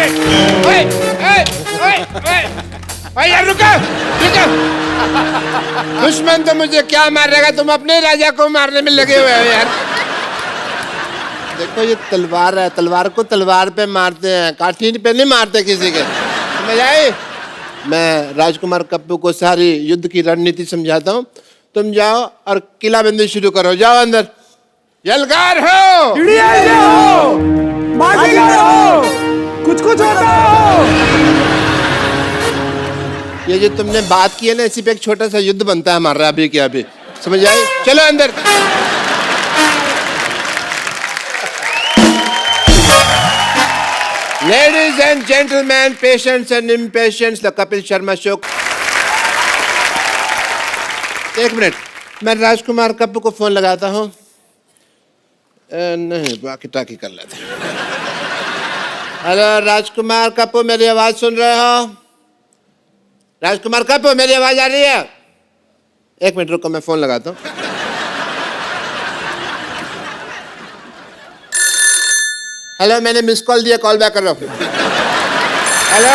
ओए, ओए, ओए, ओए, ओए यार रुको, रुको। दुश्मन तो मुझे क्या मारेगा, तुम अपने राजा को मारने में लगे हुए हो यार। देखो ये तलवार है, तलवार को तलवार पे मारते हैं, काठीन पे नहीं मारते किसी के। समझ आई? मैं राजकुमार कप्पू को सारी युद्ध की रणनीति समझाता हूँ। तुम जाओ और किलाबंदी शुरू करो, जाओ अंदर। यलगार हो, हो, बाजीगर हो, कुछ कुछ होता हो। ये जो तुमने बात की है ना, इसी पे एक छोटा सा युद्ध बनता है हमारा अभी के अभी। समझ आई? चलो अंदर। Ladies and gentleman, patients and impatients, the Kapil Sharma show. एक मिनट, मैं राजकुमार कप्पू को फोन लगाता हूँ। नहीं, बाकी टाकी कर लेते। हेलो राजकुमार कप्पू, मेरी आवाज सुन रहे हो? राजकुमार कप्पू, मेरी आवाज आ रही है? एक मिनट रुको, मैं फोन लगाता हूँ। हेलो, मैंने मिस कॉल दिया, कॉल बैक करो। हेलो,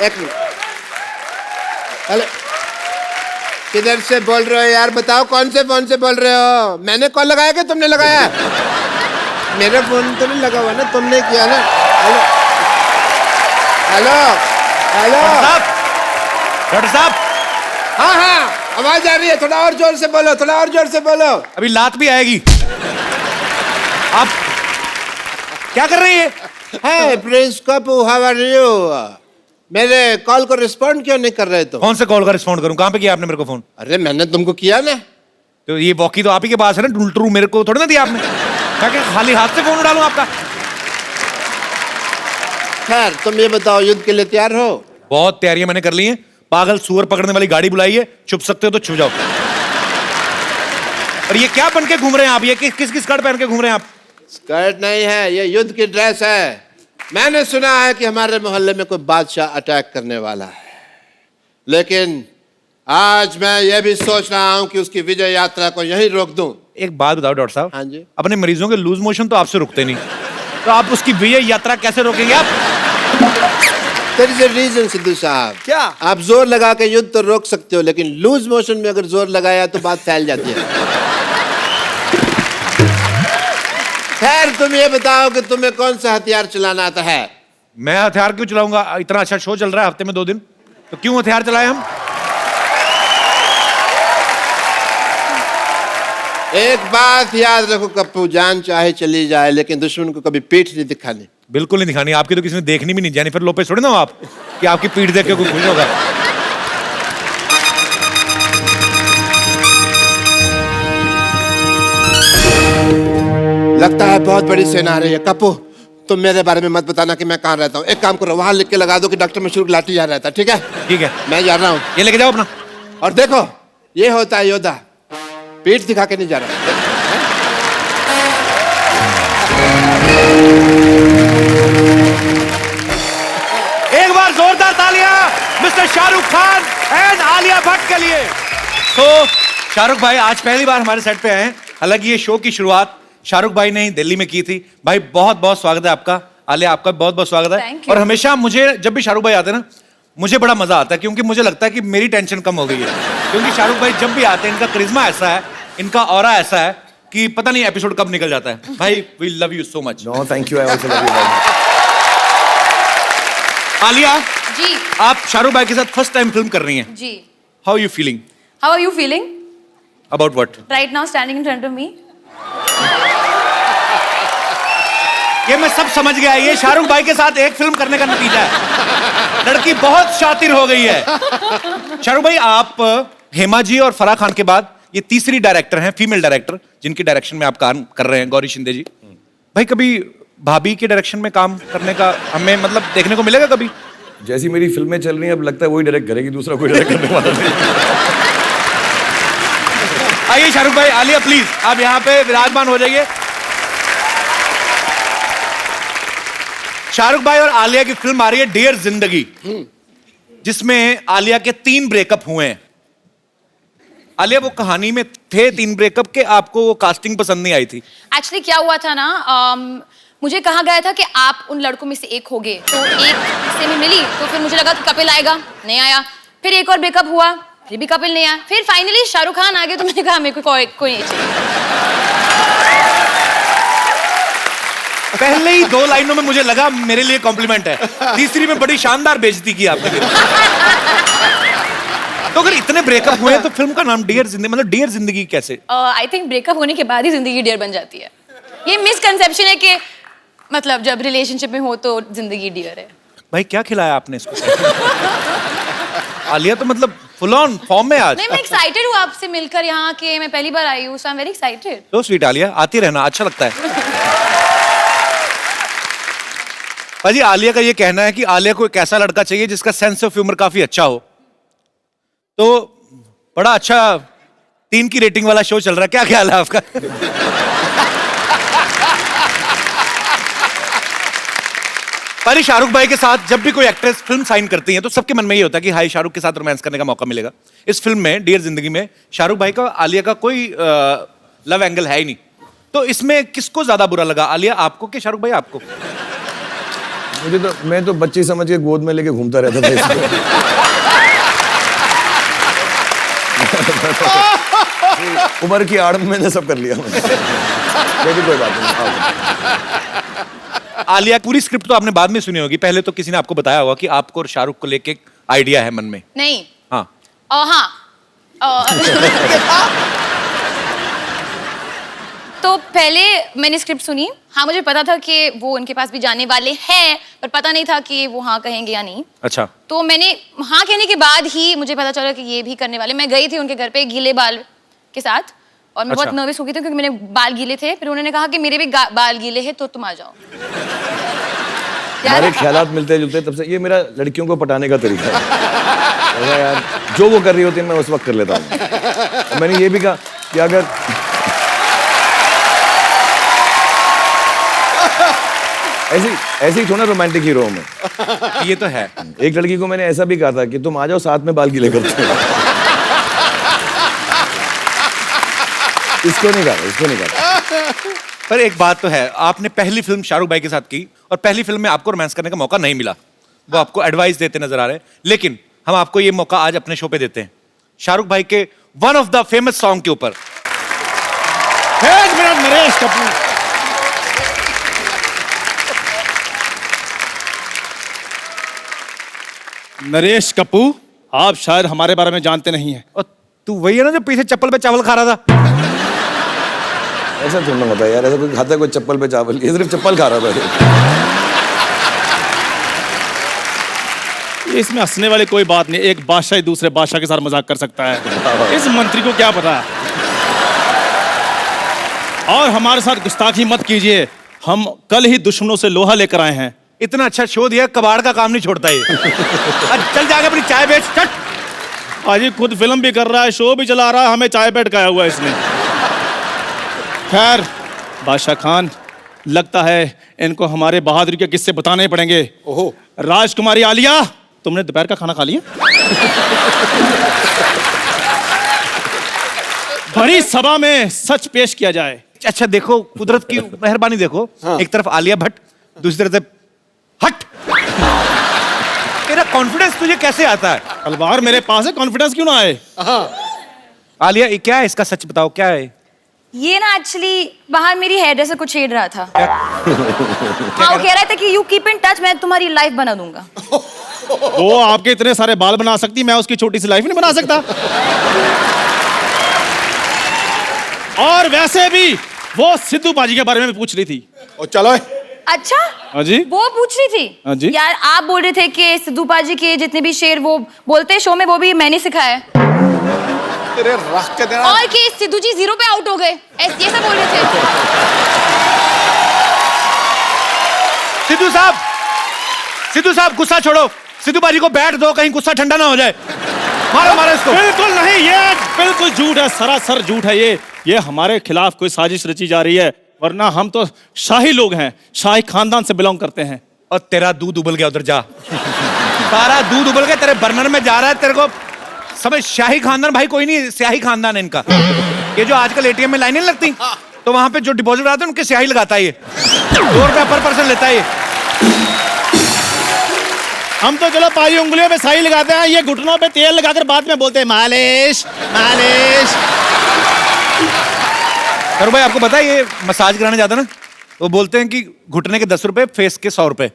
एक मिनट। हेलो, किधर से बोल रहे हो यार? बताओ कौन से फोन से बोल रहे हो? मैंने कॉल लगाया कि तुमने लगाया? मेरा फोन तो नहीं लगा हुआ ना, तुमने किया ना। हेलो, हेलो, हेलो डॉक्टर साहब। हाँ हाँ, आवाज आ रही है, थोड़ा और जोर से बोलो, थोड़ा और जोर से बोलो। अभी लात भी आएगी। आप क्या कर रही है? Hey, prince Kappu, how are you? मेरे कॉल को रिस्पॉन्ड क्यों नहीं कर रहे तुम? कौन से कॉल का रिस्पॉन्ड करूं? कहाँ पे किया आपने मेरे को फोन? अरे मैंने तुमको किया ना। तो ये वॉकी तो आप ही के पास है ना, टूल मेरे को थोड़ी ना दिया आपने। क्या खाली हाथ से फोन डालूं आपका? खैर, तुम ये बताओ, युद्ध के लिए तैयार हो? बहुत तैयारियां मैंने कर ली हैं। पागल सुअर पकड़ने वाली गाड़ी बुलाई है, छुप सकते हो तो छुप जाओ। और ये क्या बन के घूम रहे हैं आप? ये किस किस स्कर्ट पहन के घूम रहे हैं आप? स्कर्ट नहीं है, ये युद्ध की ड्रेस है। मैंने सुना है कि हमारे मोहल्ले में कोई बादशाह अटैक करने वाला है, लेकिन आज मैं ये भी सोच रहा हूं कि उसकी विजय यात्रा को यहीं रोक दूं। एक बात बताओ डॉक्टर साहब। हाँ जी। अपने मरीजों के लूज मोशन तो आपसे रुकते नहीं, तो आप उसकी विजय यात्रा कैसे रोकेंगे आप? There is a reason, Sidhu साहब। क्या? आप जोर लगा के युद्ध तो रोक सकते हो, लेकिन लूज मोशन में अगर जोर लगाया तो बात फैल जाती है। खैर, तुम ये बताओ कि तुम्हें कौन सा हथियार चलाना आता है? मैं हथियार क्यों चलाऊंगा? इतना अच्छा शो चल रहा है हफ्ते में 2 दिन, तो क्यों हथियार चलाए हम? एक बात याद रखो कप्पू, जान चाहे चली जाए, लेकिन दुश्मन को कभी पीठ नहीं दिखानी। बिल्कुल नहीं दिखानी। आपकी तो किसी ने देखनी भी नहीं। जेनिफर लोपेज थोड़ी ना हो आप कि आपकी पीठ देख के कोई खुश होगा। लगता है बहुत बड़ी सेना आ रही है। कप्पू, तुम मेरे बारे में मत बताना कि मैं कहाँ रहता हूँ। एक काम करो, वहां लिख के लगा दो कि डॉक्टर मशहूर लाठी यहाँ रहता है। ठीक है? ठीक है, मैं जा रहा हूँ। ये लेके जाओ अपना। और देखो, ये होता है योद्धा, पीठ दिखा के नहीं जा रहा। एक बार जोरदार तालियां मिस्टर शाहरुख खान एंड आलिया भट्ट के लिए। तो शाहरुख भाई आज पहली बार हमारे सेट पे आए हैं। हालांकि ये शो की शुरुआत शाहरुख भाई ने ही दिल्ली में की थी। भाई बहुत बहुत स्वागत है आपका। आलिया, आपका बहुत बहुत स्वागत है। और हमेशा मुझे जब भी शाहरुख भाई आते हैं ना, मुझे बड़ा मजा आता है, क्योंकि मुझे लगता है कि मेरी टेंशन कम हो गई है। क्योंकि शाहरुख भाई जब भी आते हैं, इनका करिश्मा ऐसा है, इनका ऑरा ऐसा है कि पता नहीं एपिसोड कब निकल जाता है। भाई we love you so much. No thank you, I also love you. Alia ji, आप शाहरुख भाई के साथ फर्स्ट टाइम फिल्म कर रही हैं। जी। How you feeling? How are you feeling about what? right now standing in front of me? ये मैं सब समझ गया। ये शाहरुख भाई के साथ एक फिल्म करने का नतीजा है। लड़की बहुत शातिर हो गई है। शाहरुख भाई, आप हेमा जी और फराह खान के बाद ये तीसरी डायरेक्टर हैं, फीमेल डायरेक्टर, जिनकी डायरेक्शन में आप काम कर रहे हैं, गौरी शिंदे जी। भाई कभी भाभी के डायरेक्शन में काम करने का हमें मतलब देखने को मिलेगा कभी? जैसी मेरी फिल्में चल रही हैं, अब लगता है वही डायरेक्ट करेगी, दूसरा कोई डायरेक्ट करने वाला नहीं। आइए शाहरुख भाई, आलिया प्लीज आप यहाँ पे विराजमान हो जाइए। शाहरुख भाई और आलिया की फिल्म आ रही है डियर जिंदगी, जिसमें आलिया के 3 ब्रेकअप हुए हैं। आलिया, वो कहानी में थे 3 ब्रेकअप के, आपको वो कास्टिंग पसंद नहीं आई थी? एक्चुअली क्या हुआ था ना, मुझे कहा गया था कि आप उन लड़कों में से एक होगे, तो एक से मैं मिली तो फिर मुझे लगा कि कपिल आएगा, नहीं आया। फिर एक और ब्रेकअप हुआ, फिर भी कपिल नहीं आया। फिर फाइनली शाहरुख खान आ गए, तो मैंने कहा मेरे को कोई नहीं चाहिए। पहले ही 2 लाइनों में मुझे लगा मेरे लिए कॉम्प्लीमेंट है, तीसरी में बड़ी शानदार बेइज्जती की आपने मेरी। तो अगर इतने ब्रेकअप हुए तो फिल्म का नाम डियर जिंदगी, मतलब डियर जिंदगी कैसे? आई थिंक ब्रेकअप होने के बाद ही जिंदगी डियर बन जाती है। ये मिसकंसेप्शन है कि मतलब जब रिलेशनशिप में हो तो जिंदगी डियर है। भाई क्या खिलाया आपने इसको? आलिया तो मतलब फुल ऑन फॉर्म में आज। नहीं, मैं एक्साइटेड हूँ आपसे मिलकर यहाँ के, मैं पहली बार आई हूँ, सो आई एम वेरी एक्साइटेड। तो स्वीट आलिया, आती रहना, अच्छा लगता है। भाजी आलिया का ये कहना है कि आलिया को एक ऐसा लड़का चाहिए जिसका सेंस ऑफ ह्यूमर काफी अच्छा हो। तो बड़ा अच्छा 3 की रेटिंग वाला शो चल रहा है, क्या ख्याल है आपका? पर शाहरुख भाई के साथ जब भी कोई एक्ट्रेस फिल्म साइन करती है तो सबके मन में ये होता है कि हाई शाहरुख के साथ रोमांस करने का मौका मिलेगा। इस फिल्म में डियर जिंदगी में शाहरुख भाई का आलिया का कोई लव एंगल है ही नहीं। तो इसमें किसको ज्यादा बुरा लगा, आलिया आपको कि शाहरुख भाई आपको? मैं तो बच्ची समझ के गोद में लेके घूमता रहता था इसको। उम्र की आड़ में मैंने सब कर लिया। लेकिन कोई बात नहीं। आलिया पूरी स्क्रिप्ट तो आपने बाद में सुनी होगी, पहले तो किसी ने आपको बताया होगा कि आपको और शाहरुख को लेके एक आइडिया है मन में? नहीं। हाँ। हाँ। तो पहले मैंने स्क्रिप्ट सुनी, हाँ मुझे पता था कि वो उनके पास भी जाने वाले हैं, पर पता नहीं था कि वो हाँ कहेंगे या नहीं। अच्छा। तो मैंने हाँ कहने के बाद ही मुझे पता चला कि ये भी करने वाले। मैं गई थी उनके घर पे गीले बाल के साथ, और मैं बहुत नर्वस हो गई थी क्योंकि मेरे बाल गीले थे। फिर उन्होंने कहा कि मेरे भी बाल गीले हैं तो तुम आ जाओ। हमारे ख्यालात मिलते जुलते, तब से ये मेरा लड़कियों को पटाने का तरीका है। यार जो वो कर रही होती है मैं उस वक्त कर लेता हूँ। मैंने ये भी कहा कि अगर ऐसे ही थोड़ा रोमांटिक हीरो हूं मैं। ये तो है। एक लड़की को मैंने ऐसा भी कहा था कि तुम आ जाओ साथ में बाल गीले करते हो। इसको नहीं कहा। पर एक बात तो है, आपने पहली फिल्म शाहरुख भाई के साथ की और पहली फिल्म में आपको रोमांस करने का मौका नहीं मिला। वो आपको एडवाइस देते नजर आ रहे हैं, लेकिन हम आपको ये मौका आज अपने शो पे देते हैं शाहरुख भाई के one of the famous song के ऊपर। नरेश कपूर। नरेश कपूर, आप शायद हमारे बारे में जानते नहीं हैं। और तू वही है ना जो पीछे चप्पल पे चावल खा रहा था? ऐसा थोड़ा होता है यार, ऐसा कोई खाता है कोई चप्पल पे चावल? ये सिर्फ चप्पल खा रहा था। इसमें हंसने वाली कोई बात नहीं, एक बादशाह दूसरे बादशाह के साथ मजाक कर सकता है। इस मंत्री को क्या पता। और हमारे साथ गुस्ताखी मत कीजिए, हम कल ही दुश्मनों से लोहा लेकर आए हैं। इतना अच्छा शो दिया, कबाड़ का काम नहीं छोड़ता ये। चल जाके अपनी चाय बेच, चट। आज खुद फिल्म भी कर रहा है, शो भी चला रहा है, हमें चाय पेट खाया हुआ है इसने। खैर बादशाह खान, लगता है इनको हमारे बहादुरी के किस्से बताने पड़ेंगे। ओहो। राजकुमारी आलिया, तुमने दोपहर का खाना खा लिया? बड़ी सभा में सच पेश किया जाए। अच्छा देखो, कुदरत की मेहरबानी देखो। हाँ। एक तरफ आलिया भट्ट, दूसरी तरफ हट। तेरा कॉन्फिडेंस तुझे कैसे आता है? तलवार मेरे पास है, कॉन्फिडेंस क्यों ना आए? आलिया ये क्या है, इसका सच बताओ क्या है? ये ना एक्चुअली बाहर मेरी हेयर ड्रेसर को छेड़ रहा था। हाँ, वो कह रहा था कि यू कीप इन टच, मैं तुम्हारी लाइफ बना दूंगा। वो आपके इतने सारे बाल बना सकती, मैं उसकी छोटी सी लाइफ नहीं बना सकता। और वैसे भी वो सिद्धू बाजी के बारे में पूछ रही थी। ओ चलो। अच्छा हाँ जी, वो पूछ रही थी। हाँ जी। यार आप बोल रहे थे कि सिद्धू बाजी के जितने भी शेर वो बोलते हैं शो में, वो भी मैंने सिखाया। तेरे रख के देना। और कि सिद्धू जी 0 पे आउट हो गए, ये सब बोल रहे थे। सिद्धू साहब गुस्सा छोड़ो, सिद्धू बाजी को बैठ दो, कहीं गुस्सा ठंडा ना हो जाए। मारो मारो इसको। बिल्कुल नहीं, ये बिल्कुल झूठ है, सरासर झूठ है। ये हमारे खिलाफ कोई साजिश रची जा रही है, वरना हम तो शाही लोग हैं, शाही खानदान से बिलोंग करते हैं। और तेरा दूध उबल गया, उधर जा। सारा दूध उबल गया तेरे बर्नर में जा रहा है, तेरे को समझ। शाही खानदान भाई कोई नहीं, स्याही खानदान है इनका। ये जो आजकल एटीएम में लाइनें लगती, तो वहां पे जो डिपॉजिट आते हैं उनके स्याही लगाता है ये, 2 रुपया पर पर्सन लेता है ये। हम तो चलो पारी उंगलियों पे साई लगाते हैं, ये घुटनों पे तेल लगाकर बाद में बोलते हैं मालिश मालिश। शाहरुख भाई आपको पता है ये मसाज कराने जाता है ना, वो बोलते हैं कि घुटने के 10 रुपए, फेस के 100 रुपए।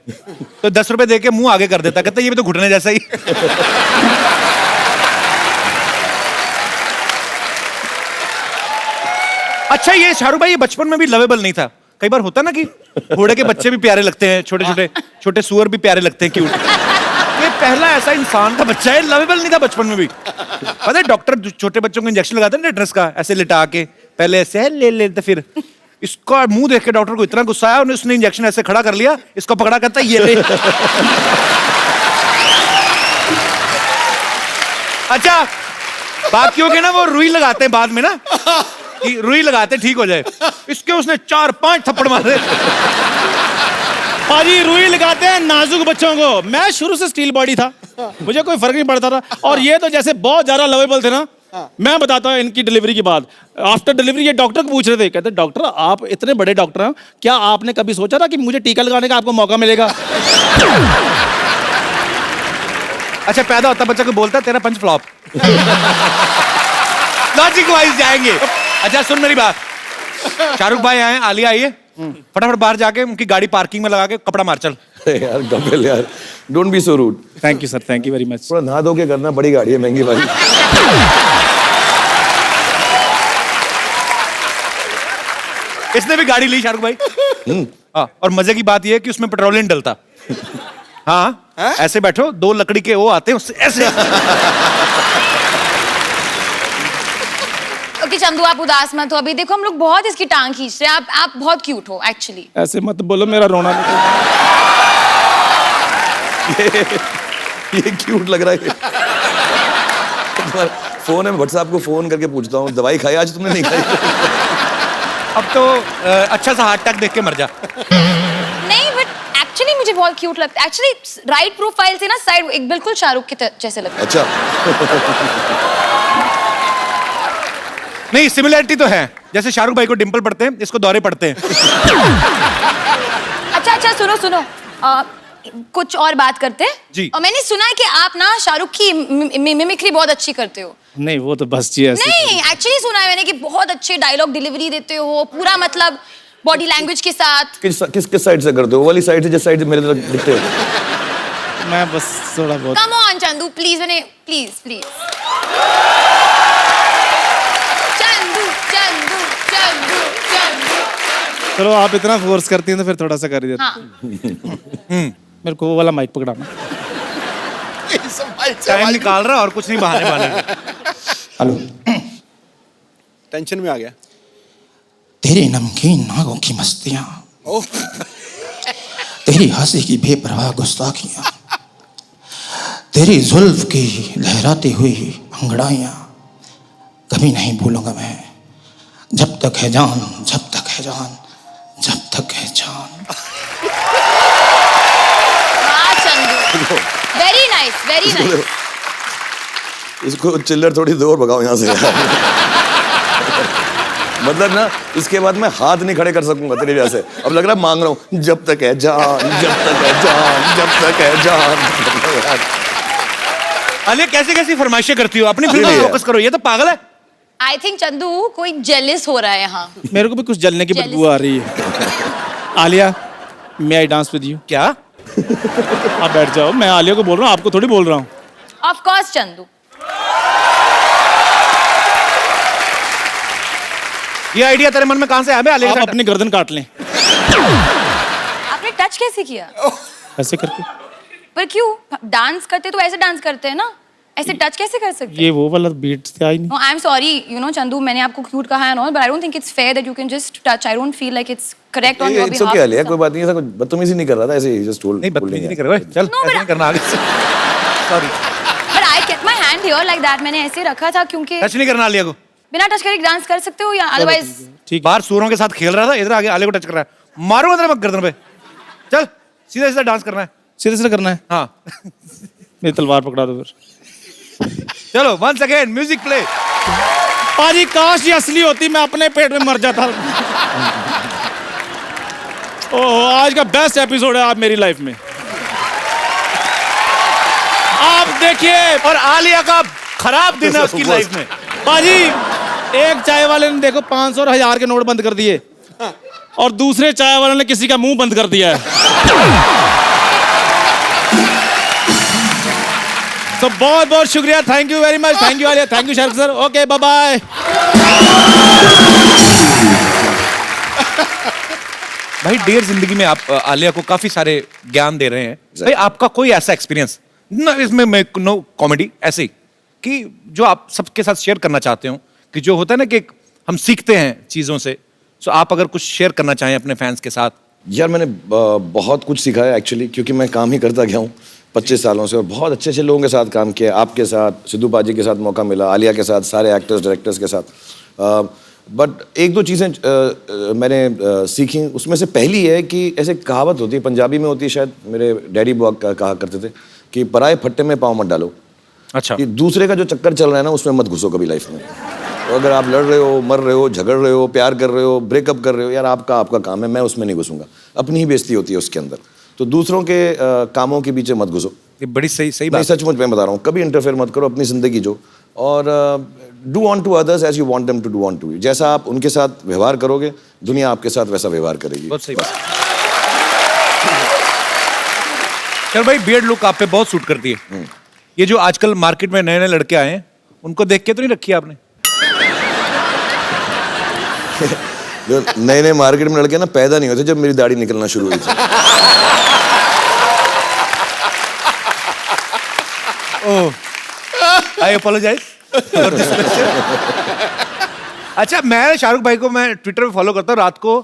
तो 10 रुपए दे के मुंह आगे कर देता है, कहता है ये भी तो घुटने जैसा ही। अच्छा ये शाहरुख भाई ये बचपन में भी लवेबल नहीं था? कई बार होता ना कि घोड़े के बच्चे भी प्यारे लगते हैं, छोटे छोटे छोटे सुअर भी प्यारे लगते हैं, क्यूट। ये पहला ऐसा इंसान का बच्चा है, लवेबल नहीं था बचपन में भी। पता है डॉक्टर छोटे बच्चों को इंजेक्शन लगाते हैं टेटनस का, ऐसे लिटा के, पहले ऐसे ले लेते, फिर इसका मुंह देख के डॉक्टर को इतना गुस्सा आया, उसने इंजेक्शन ऐसे खड़ा कर लिया, इसको पकड़ा, कहता है ये ले। अच्छा बाकियों के ना वो रुई लगाते हैं बाद में ना, कि रुई लगाते ठीक हो जाए, इसके उसने 4-5 थप्पड़ मारे। पाजी रुई लगाते हैं नाजुक बच्चों को। मैं शुरू से स्टील बॉडी था, मुझे कोई फर्क नहीं पड़ता था, और ये तो जैसे बहुत ज्यादा लवेबल थे ना। मैं बताता हूँ इनकी डिलीवरी के बाद, आफ्टर डिलीवरी ये डॉक्टर को पूछ रहे थे, कहते डॉक्टर आप इतने बड़े डॉक्टर हैं, क्या आपने कभी सोचा था कि मुझे टीका लगाने का आपको मौका मिलेगा? अच्छा पैदा होता बच्चा को बोलता तेरा पंच फ्लॉप। लॉजिक वाइज जाएंगे। अच्छा सुन मेरी बात, शाहरुख भाई आए, आलिया आई है, फटाफट बाहर जाके उनकी गाड़ी पार्किंग में लगा के कपड़ा मार चल। यार कपिल यार, don't be so rude. Thank you sir, thank you very much. थोड़ा नहा धो के करना, बड़ी गाड़ी है महंगी वाली। इसने भी गाड़ी ली शाहरुख भाई। हाँ, और मजे की बात यह है कि उसमें पेट्रोल नहीं डलता। हाँ ऐसे बैठो, 2 लकड़ी के वो आते हैं उससे ऐसे। ओके चंदू आप उदास मत हो, अभी देखो हम लोग बहुत इसकी टांग खींच रहे हैं, आप बहुत क्यूट हो एक्चुअली। ऐसे मत बोलो, मेरा रोना निकल। ये क्यूट लग रहा है। फोन है, भट्ट साहब को फोन करके पूछता हूँ दवाई खाई आज तुमने? नहीं खाई। अब तो अच्छा सा हार्ट अटैक देख के मर जा। नहीं बट एक्चुअली मुझे बहुत क्यूट लगता है, एक्चुअली राइट प्रोफाइल से ना साइड एक बिल्कुल शाहरुख के जैसे लगता है। अच्छा। नहीं सिमिलरिटी तो है, जैसे शाहरुख भाई को डिंपल पड़ते हैं, इसको दौरे पड़ते हैं। अच्छा सुनो सुनो, कुछ और बात करते हैं जी। और मैंने सुना है कि आप ना शाहरुख की मिमिक्री बहुत अच्छी करते हो। नहीं वो तो बस जी ऐसे। नहीं एक्चुअली सुना है मैंने कि बहुत अच्छे डायलॉग डिलीवरी देते हो, पूरा मतलब बॉडी लैंग्वेज के साथ। किस साइड से करते हो? वाली साइड से, जिस साइड से मेरे तरफ दिखते हो? मैं बस थोड़ा बहुत। कम ऑन चंदू प्लीज, मैंने प्लीज प्लीज चंदू चंदू चंदू चंदू। चलो आप इतना फोर्स करती हैं तो फिर थोड़ा सा कर ही देते। हाँ मेरे को वो वाला माइक पकड़ाना। टाइम निकाल रहा और कुछ नहीं, बहाने बहाने। हेलो। टेंशन में आ गया। तेरी नमकीन नागों की मस्तियां, तेरी हंसी की बेपरवाह गुस्ताखियां, तेरी जुल्फ की लहराती हुई अंगड़ाइयां कभी नहीं भूलूंगा मैं, जब तक है जान, जब तक है जान, जब तक है जान। हाँ Chandu, very nice very nice. इसको चिल्लर थोड़ी दूर भगाओ यहाँ से। मतलब ना इसके बाद मैं हाथ नहीं खड़े कर सकूंगा तेरी वजह से। अब लग रहा है मांग रहा हूँ, जब तक है जान, जब तक है जान, जब तक है जान। अलिया कैसी कैसी फरमाइशें करती हो, अपनी फिल्म में फोकस करो, ये तो पागल है। आई थिंक चंदू कोई जेलिस हो रहा है यहाँ। मेरे को भी कुछ जलने की बदबू आ रही है। आलिया मे आई डांस विद यू? क्या? आप बैठ जाओ, मैं आलिया को बोल रहा हूँ, आपको थोड़ी बोल रहा हूँ। Of course Chandu. ये आइडिया तेरे मन में कहां से आया बे? आलिया आप के साथ? अपनी गर्दन काट लें आपने टच कैसे किया? ऐसे करके। पर क्यों? डांस करते तो ऐसे डांस करते हैं ना, ऐसे टच कैसे कर सकते? ये वो वाला बीट से आई नहीं। No, I'm sorry, you know, Chandu, मैंने आपको क्यूट कहा है all, but I don't think it's fair that you can just touch. I don't feel like it's correct on your it's behalf. Okay Alia, कोई बात नहीं, ऐसा कुछ बदतमीजी नहीं कर रहा था, ऐसे ही जस्ट टोल्ड। नहीं बदतमीजी नहीं कर रहा, चल No, ऐसे नहीं करना आगे। Sorry, But I kept my hand here like that. मैंने ऐसे रखा था क्योंकि टच नहीं करना आलिया को। बिना टच करे डांस कर सकते हो या otherwise ठीक। बाहर सूरों के साथ खेल रहा था, इधर आगे आलिया को टच कर रहा है, मारूंगा तेरे गर्दन पे। चल सीधा सीधा डांस करना है। सीधे सीधे करना है। हाँ मेरी तलवार पकड़ा दो फिर। चलो वंस अगेन म्यूजिक प्ले। पाजी काश ये असली होती, मैं अपने पेट में मर जाता। ओह, आज का बेस्ट एपिसोड है आप मेरी लाइफ में। आप देखिए, और आलिया का खराब दिन है उसकी लाइफ में। बाजी एक चाय वाले ने देखो 500 और 1000 के नोट बंद कर दिए और दूसरे चाय वाले ने किसी का मुंह बंद कर दिया है। तो बहुत बहुत शुक्रिया, thank you very much, thank you Alia, thank you Shahrukh sir, okay bye bye. भाई डेयर जिंदगी में आप आलिया को काफी सारे ज्ञान दे रहे हैं। भाई आपका कोई ऐसा एक्सपीरियंस ना, इसमें मैं नो कॉमेडी ऐसे ही कि जो आप सबके साथ शेयर करना चाहते हो, कि जो होता है ना कि हम सीखते हैं चीजों से, तो आप अगर कुछ शेयर करना चाहें अपने फैंस के साथ। यार मैंने बहुत कुछ सीखा है एक्चुअली, क्योंकि मैं काम ही करता गया हूँ 25 सालों से और बहुत अच्छे अच्छे लोगों के साथ काम किया। आपके साथ, सिद्धू पाजी के साथ मौका मिला, आलिया के साथ, सारे एक्टर्स डायरेक्टर्स के साथ। बट एक दो चीज़ें मैंने सीखी, उसमें से पहली है कि ऐसे कहावत होती है, पंजाबी में होती है शायद, मेरे डैडी बुआ कहा करते थे कि पराए फट्टे में पाँव मत डालो। अच्छा। कि दूसरे का जो चक्कर चल रहा है ना, उसमें मत घुसो कभी लाइफ में। तो अगर आप लड़ रहे हो, मर रहे हो, झगड़ रहे हो, प्यार कर रहे हो, ब्रेकअप कर रहे हो, यार आपका काम है, मैं उसमें नहीं घुसूंगा। अपनी ही बेइज्जती होती है उसके अंदर, तो दूसरों के कामों के पीछे मत घुसो। ये बड़ी सही नहीं, बात। सचमुच मैं बता रहा हूँ, कभी इंटरफेयर मत करो, अपनी जिंदगी जो, और do unto others as you want them to do unto you. जैसा आप उनके साथ व्यवहार करोगे, दुनिया आपके साथ वैसा व्यवहार करेगी। बहुत सही बात। चल भाई, बियर्ड लुक आप पे बहुत सूट करती है। ये जो आजकल मार्केट में नए नए लड़के आए हैं, उनको देख के तो नहीं रखी आपने? जो नए नए मार्केट में लड़के ना पैदा नहीं होते जब मेरी दाढ़ी निकलना शुरू हुई थी। आई अपोलोजाइज फॉर दिस क्वेश्चन। अच्छा, मैं शाहरुख भाई को मैं ट्विटर पे फॉलो करता हूँ। रात को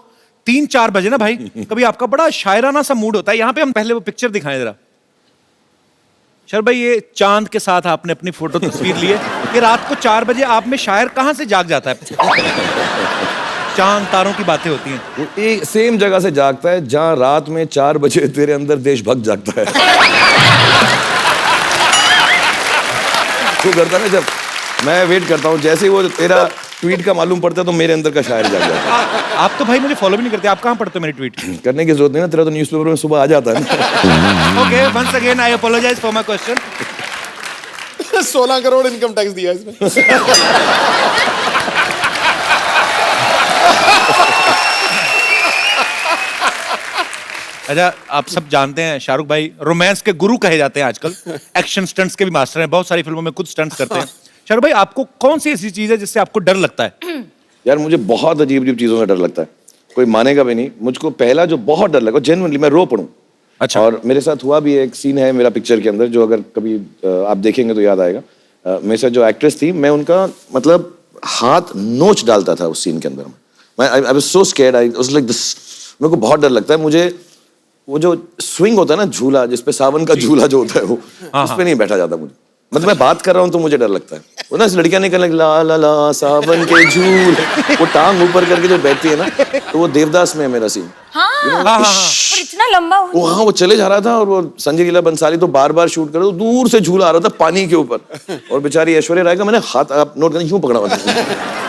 3-4 बजे ना भाई, कभी आपका बड़ा शायराना सा मूड होता है। यहाँ पे हम पहले वो पिक्चर दिखाएं जरा। शाहरुख भाई, ये चांद के साथ आपने अपनी फोटो तस्वीर ली है कि रात को 4 बजे आप में शायर कहाँ से जाग जाता है? चांद तारों की बातें होती हैं। वो एक सेम जगह से जागता है जहाँ रात में 4 बजे तेरे अंदर देशभक्त जागता है। तू करता ना, जब मैं वेट करता हूँ, जैसे ही वो तेरा ट्वीट का मालूम पड़ता है तो मेरे अंदर का शायर जाग जाता है। आप तो भाई मुझे फॉलो भी नहीं करते, आप कहाँ पढ़ते हो मेरी ट्वीट? करने की जरूरत नहीं ना, तेरा तो न्यूज़पेपर में सुबह आ जाता है ना। Okay, once again I apologize for my question. 16 crore income tax दिया इसने। अच्छा, आप सब जानते हैं शाहरुख भाई रोमांस के गुरु कहे जाते हैं आजकल। एक्शन स्टंट्स के भी मास्टर हैं, बहुत सारी फिल्मों में खुद स्टंट्स करते हैं। शाहरुख भाई, आपको कौन सी ऐसी चीज है जिससे आपको डर लगता है? यार मुझे बहुत अजीब अजीब चीज़ों से डर लगता है, कोई मानेगा भी नहीं। मुझको पहला जो बहुत डर लगा, जेन्युइनली मैं रो पड़ूं। अच्छा। और मेरे साथ हुआ भी है, एक सीन है मेरा पिक्चर के अंदर जो अगर कभी आप देखेंगे तो याद आएगा। मेरे साथ जो एक्ट्रेस थी, मैं उनका मतलब हाथ नोच डालता था उस सीन के अंदर। I was so scared, I was like this. मेरे को बहुत डर लगता है। मुझे वो जो स्विंग होता है ना, झूला जिसपे सावन का झूला जो होता है, वो उस पे नहीं बैठा जाता मुझे। मतलब मैं बात कर रहा हूँ तो मुझे डर लगता है। वो ना लड़कियां निकल ला ला ला सावन के झूल, वो टांग ऊपर करके जो बैठती है ना, तो वो देवदास में है मेरा सीन। और इतना लंबा वो हाँ, वो चले जा रहा था और वो संजय लीला बंसाली तो बार बार शूट कर रहा था, दूर से झूला आ रहा था पानी के ऊपर, और बेचारी ऐश्वर्या राय का मैंने हाथ, आप नोट करना, यूं पकड़ा हुआ था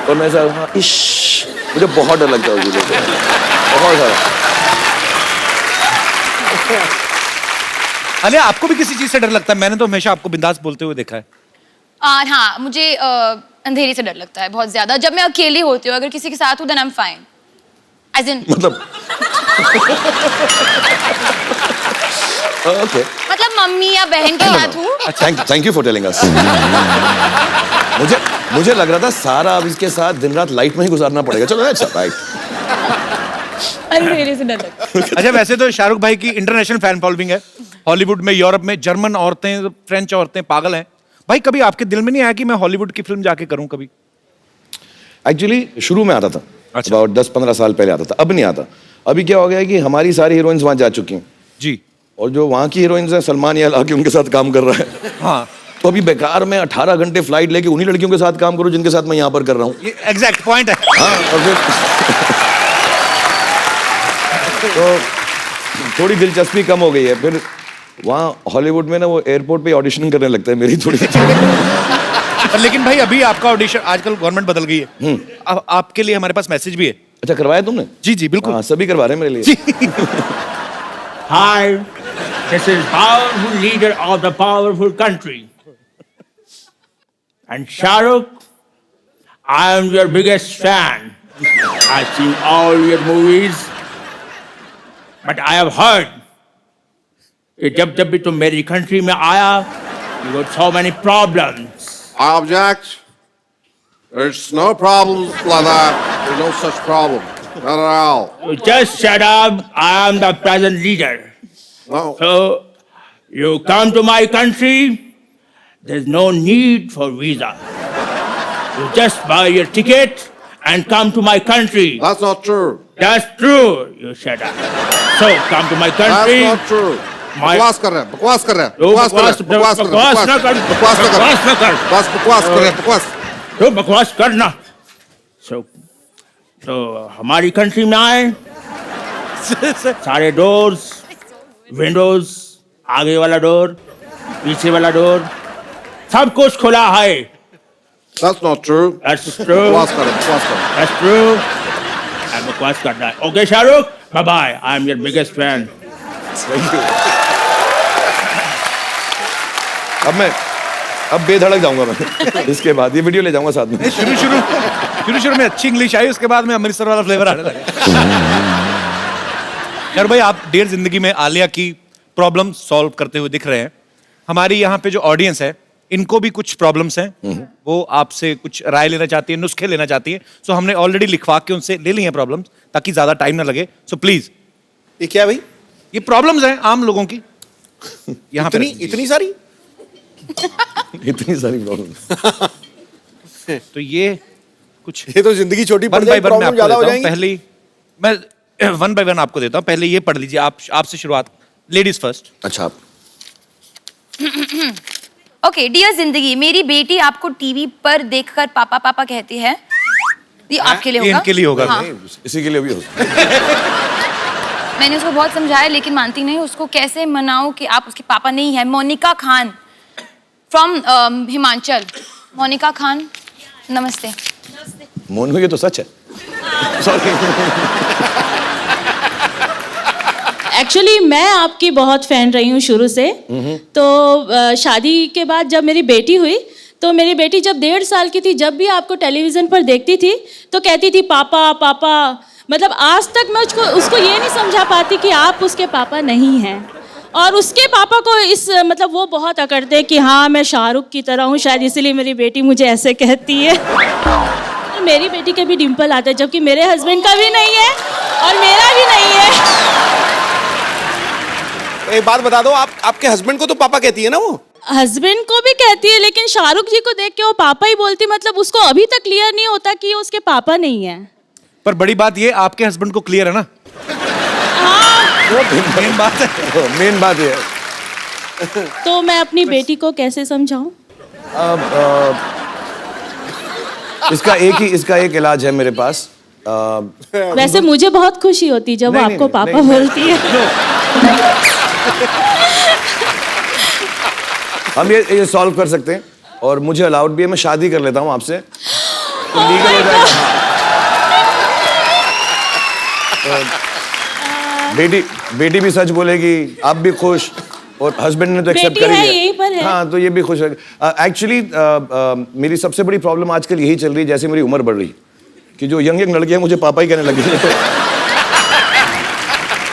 और मैं ऐसा हाँ, इश्श, मुझे बहुत डर लगता है झूले से, बहुत सारा। अरे आपको भी किसी चीज से डर लगता है? मैंने तो हमेशा आपको बिंदास बोलते हुए देखा है। हाँ, मुझे अंधेरे से डर लगता है बहुत ज्यादा। जब मैं अकेली होती हूँ, अगर किसी के साथ हूँ then I am fine. As in मतलब ओके, मतलब मम्मी या बहन के साथ हूँ। Thank you for telling us. मुझे लग रहा था सारा अब इसके साथ दिन रात लाइट में ही गुजारना पड़ेगा। चलो अच्छा, राइट। अंधेरे से डर लगता है। अच्छा, वैसे तो शाहरुख भाई की इंटरनेशनल फैन फॉलोइंग है। हॉलीवुड में, यूरोप में जर्मन औरतें, फ्रेंच औरतें पागल हैं। भाई कभी आपके दिल में नहीं आया कि मैं हॉलीवुड की फिल्म जाके करूं कभी? एक्चुअली शुरू में आता था, अच्छा। about 10-15 साल पहले आता था, अब नहीं आता। अभी क्या हो गया है कि हमारी सारी हीरोइंस वहां जा चुकी हैं जी, और जो वहां की हीरोइंस हैं, सलमान यार आके उनके साथ काम कर रहा है। हाँ। तो अभी बेकार में 18 घंटे फ्लाइट लेके उन्हीं लड़कियों के साथ काम करूं जिनके साथ मैं यहाँ पर कर रहा हूँ। ये एग्जैक्ट पॉइंट है। हाँ, और फिर तो थोड़ी दिलचस्पी कम हो गई है। फिर वहाँ हॉलीवुड में ना वो एयरपोर्ट पे ऑडिशन करने लगता है मेरी थोड़ी। लेकिन भाई अभी आपका ऑडिशन, आजकल गवर्नमेंट बदल गई है। अब आपके लिए हमारे पास मैसेज भी है अच्छा करवाया तुमने? जी जी बिल्कुल। हाँ सभी करवा रहे हैं मेरे लिए। Hi, this is powerful leader of the powerful country. And Shah Rukh, I am your biggest fan. I've seen all your movies. But I have heard कि जब भी तुम मेरी country में आया, you got so many problems. I object. There's no problems like that. There's no such problem. Not at all. You just shut up. I am the present leader. No. So, you come to my country, there's no need for visa. You just buy your ticket and come to my country. That's not true. That's true. You shut up. So, come to my That's country. not true. My- बकवास कर रहे हैं, बकवास कर रहे हैं, तो बकवास कर रहे हैं, बकवास कर रहे हैं, बकवास ना कर, बकवास ना कर, बकवास ना कर। बस बकवास कर रहे हैं, बकवास। तो बकवास करना। तो हमारी कंट्री में आए, सारे डोर्स, विंडोज, आगे वाला डोर, पीछे वाला डोर, सब कुछ खुला है। That's not true. That's true. बकवास कर रहे हैं, बकवास कर रहे हैं। That's true. And बकवास करना है। Okay, Shahrukh, bye bye. I'm your biggest fan. अब बेधड़क जाऊंगा मैं। इसके बाद ये वीडियो ले जाऊंगा साथ में। शुरू में अच्छी इंग्लिश आई, उसके बाद में अमृतसर वाला फ्लेवर आने लगा। यार भाई, आप डियर जिंदगी में आलिया की प्रॉब्लम सॉल्व करते हुए दिख रहे हैं। हमारी यहाँ पे जो ऑडियंस है, इनको भी कुछ प्रॉब्लम्स हैं, वो आपसे कुछ राय लेना चाहती है, नुस्खे लेना चाहती है। सो हमने ऑलरेडी लिखवा के उनसे ले ली हैं प्रॉब्लम्स, ताकि ज्यादा टाइम ना लगे। सो प्लीज, ये क्या भाई? ये प्रॉब्लम्स हैं आम लोगों की। यहाँ पे इतनी सारी? इतनी सारी प्रॉब्लम। तो ये कुछ ये तो जिंदगी छोटी पड़ वन बाय जाएगी, वन मैं प्रॉब्लम आपको ज्यादा देता हो हूँ। जाएंगी। पहले मैं वन बाय वन आपको देता हूँ। पहले ये पढ़ लीजिए, आपसे शुरुआत। Ladies first. अच्छा आप ओके, डियर जिंदगी, मेरी बेटी आपको टीवी पर देखकर पापा पापा कहती है। ये आपके लिए ये होगा? इनके लिए होगा। हाँ। इसी के लिए भी हो सकता है। मैंने उसको बहुत समझाया लेकिन मानती नहीं। उसको कैसे मनाऊं कि आप उसके पापा नहीं है? मोनिका खान फ्रॉम हिमाचल। मोनिका खान, नमस्ते। मोनू ये तो सच है। सॉरी। एक्चुअली मैं आपकी बहुत फैन रही हूँ शुरू से। तो शादी के बाद जब मेरी बेटी हुई, तो मेरी बेटी जब 1.5 साल की थी, जब भी आपको टेलीविज़न पर देखती थी तो कहती थी पापा पापा। मतलब आज तक मैं उसको ये नहीं समझा पाती कि आप उसके पापा नहीं हैं। और उसके पापा को मतलब वो बहुत अकड़ते कि हाँ मैं शाहरुख की तरह हूँ, शायद इसलिए मेरी बेटी मुझे ऐसे कहती है। तो मेरी बेटी के भी डिम्पल आते हैं, जबकि मेरे हस्बैंड का भी नहीं है और मेरा भी नहीं है। एक बात बता दो, आपके हस्बैंड को तो पापा कहती है ना वो? हस्बैंड को भी कहती है, लेकिन शाहरुख जी को देख के वो पापा ही बोलती। मतलब उसको अभी तक क्लियर नहीं होता कि ये उसके पापा नहीं है। पर बड़ी बात ये, आपके हस्बैंड को क्लियर है ना? वो मेन बात है। मेन बात ये है। तो मैं अपनी बेटी को कैसे समझाऊं? इसका एक इलाज है मेरे पास। वैसे मुझे बहुत खुशी होती जब वो नहीं, आपको नहीं, पापा नहीं, बोलती है। हम ये सॉल्व कर सकते हैं और मुझे अलाउड भी है। मैं शादी कर लेता हूँ आपसे, तो Oh लीगल my हो जाएगा। तो बेटी भी सच बोलेगी, आप भी खुश, और हस्बैंड ने तो एक्सेप्ट बेटी कर ही है, लिया। यहीं पर है। हाँ, तो ये भी खुश है। एक्चुअली मेरी सबसे बड़ी प्रॉब्लम आजकल यही चल रही है, जैसे मेरी उम्र बढ़ रही कि जो यंग लड़कियां मुझे पापा ही कहने लगी हैं।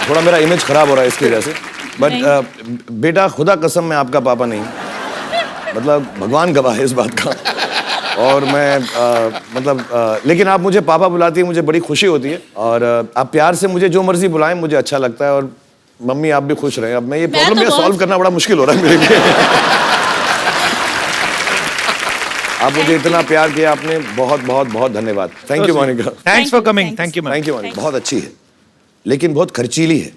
थोड़ा मेरा इमेज खराब हो रहा है इसकी वजह से। बट बेटा, खुदा कसम मैं आपका पापा नहीं, मतलब भगवान गवाह है इस बात का। और मैं लेकिन आप मुझे पापा बुलाती है, मुझे बड़ी खुशी होती है। और आप प्यार से मुझे जो मर्जी बुलाएं, मुझे अच्छा लगता है। और मम्मी आप भी खुश रहें। अब मैं ये प्रॉब्लम तो सॉल्व करना बड़ा मुश्किल हो रहा है मेरे लिए। आप मुझे इतना प्यार किया आपने, बहुत बहुत बहुत धन्यवाद। Thank you Monica. Thanks for coming. Thank you ma'am. Thank you Monica. बहुत अच्छी है, लेकिन बहुत खर्चीली है।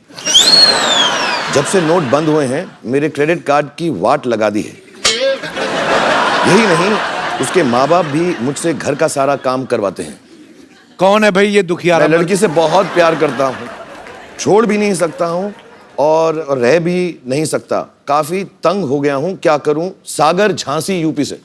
जब से नोट बंद हुए हैं, मेरे क्रेडिट कार्ड की वाट लगा दी है। यही नहीं, उसके माँ बाप भी मुझसे घर का सारा काम करवाते हैं। कौन है भाई ये दुखियारा? मैं लड़की से बहुत प्यार करता हूँ, छोड़ भी नहीं सकता हूँ और रह भी नहीं सकता। काफी तंग हो गया हूँ, क्या करूँ? सागर झांसी यूपी से।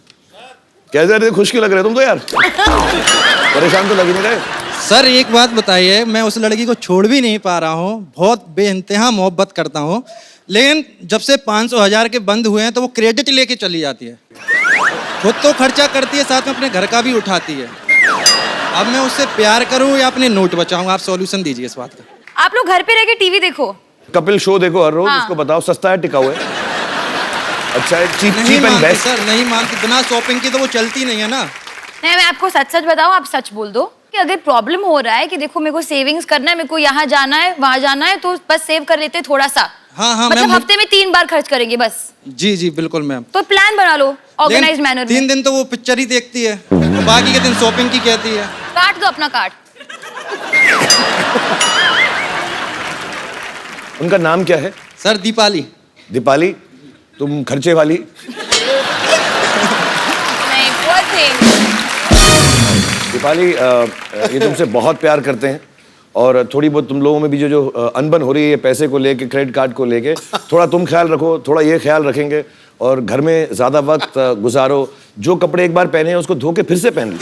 कैसे खुश क्यों लग रहे तुम तो यार? परेशान तो लग नहीं रहे। सर एक बात बताइए, मैं उस लड़की को छोड़ भी नहीं पा रहा हूँ, बहुत बेइंतहा मोहब्बत करता हूँ, लेकिन जब से 500,000 के बंद हुए हैं तो वो क्रेडिट लेके चली जाती है, खुद तो खर्चा करती है, साथ में अपने घर का भी उठाती है। अब मैं उससे प्यार करूँ या अपने नोट बचाऊँ, आप सॉल्यूशन दीजिए इस बात का। आप लोग घर पे रह के टीवी देखो, कपिल शो देखो हर रोज, हाँ। उसको बताओ सस्ता है टिकाऊ है, अच्छा है, चीप नहीं चीप एंड मानती बेस्ट। सर, नहीं मानती, बिना शॉपिंग के तो वो चलती नहीं है ना। नहीं मैं आपको सच सच बताऊं, आप सच बोल दो कि अगर प्रॉब्लम हो रहा है कि देखो मेरे को सेविंग्स करना है, मेरे को यहाँ जाना है वहां जाना है, तो बस सेव कर लेते हैं थोड़ा सा। हाँ हाँ मतलब मैम। हफ्ते में 3 बार खर्च करेंगे बस। जी जी बिल्कुल मैम। तो प्लान बना लो ऑर्गेनाइज मैनर 3 में। दिन तो वो पिक्चर ही देखती है, और बाकी के दिन शॉपिंग की कहती है। काट दो अपना कार्ड। उनका नाम क्या है? सर दीपाली। दीपाली, तुम खर्चे वाली। नहीं poor thing। दीपाली, ये तुमसे बहुत प्यार करते हैं और थोड़ी बहुत तुम लोगों में भी जो अनबन हो रही है पैसे को लेके, क्रेडिट कार्ड को लेके, थोड़ा तुम ख्याल रखो, थोड़ा ये ख्याल रखेंगे और घर में ज्यादा वक्त गुजारो। जो कपड़े एक बार पहने हैं उसको धो के फिर से पहन लो,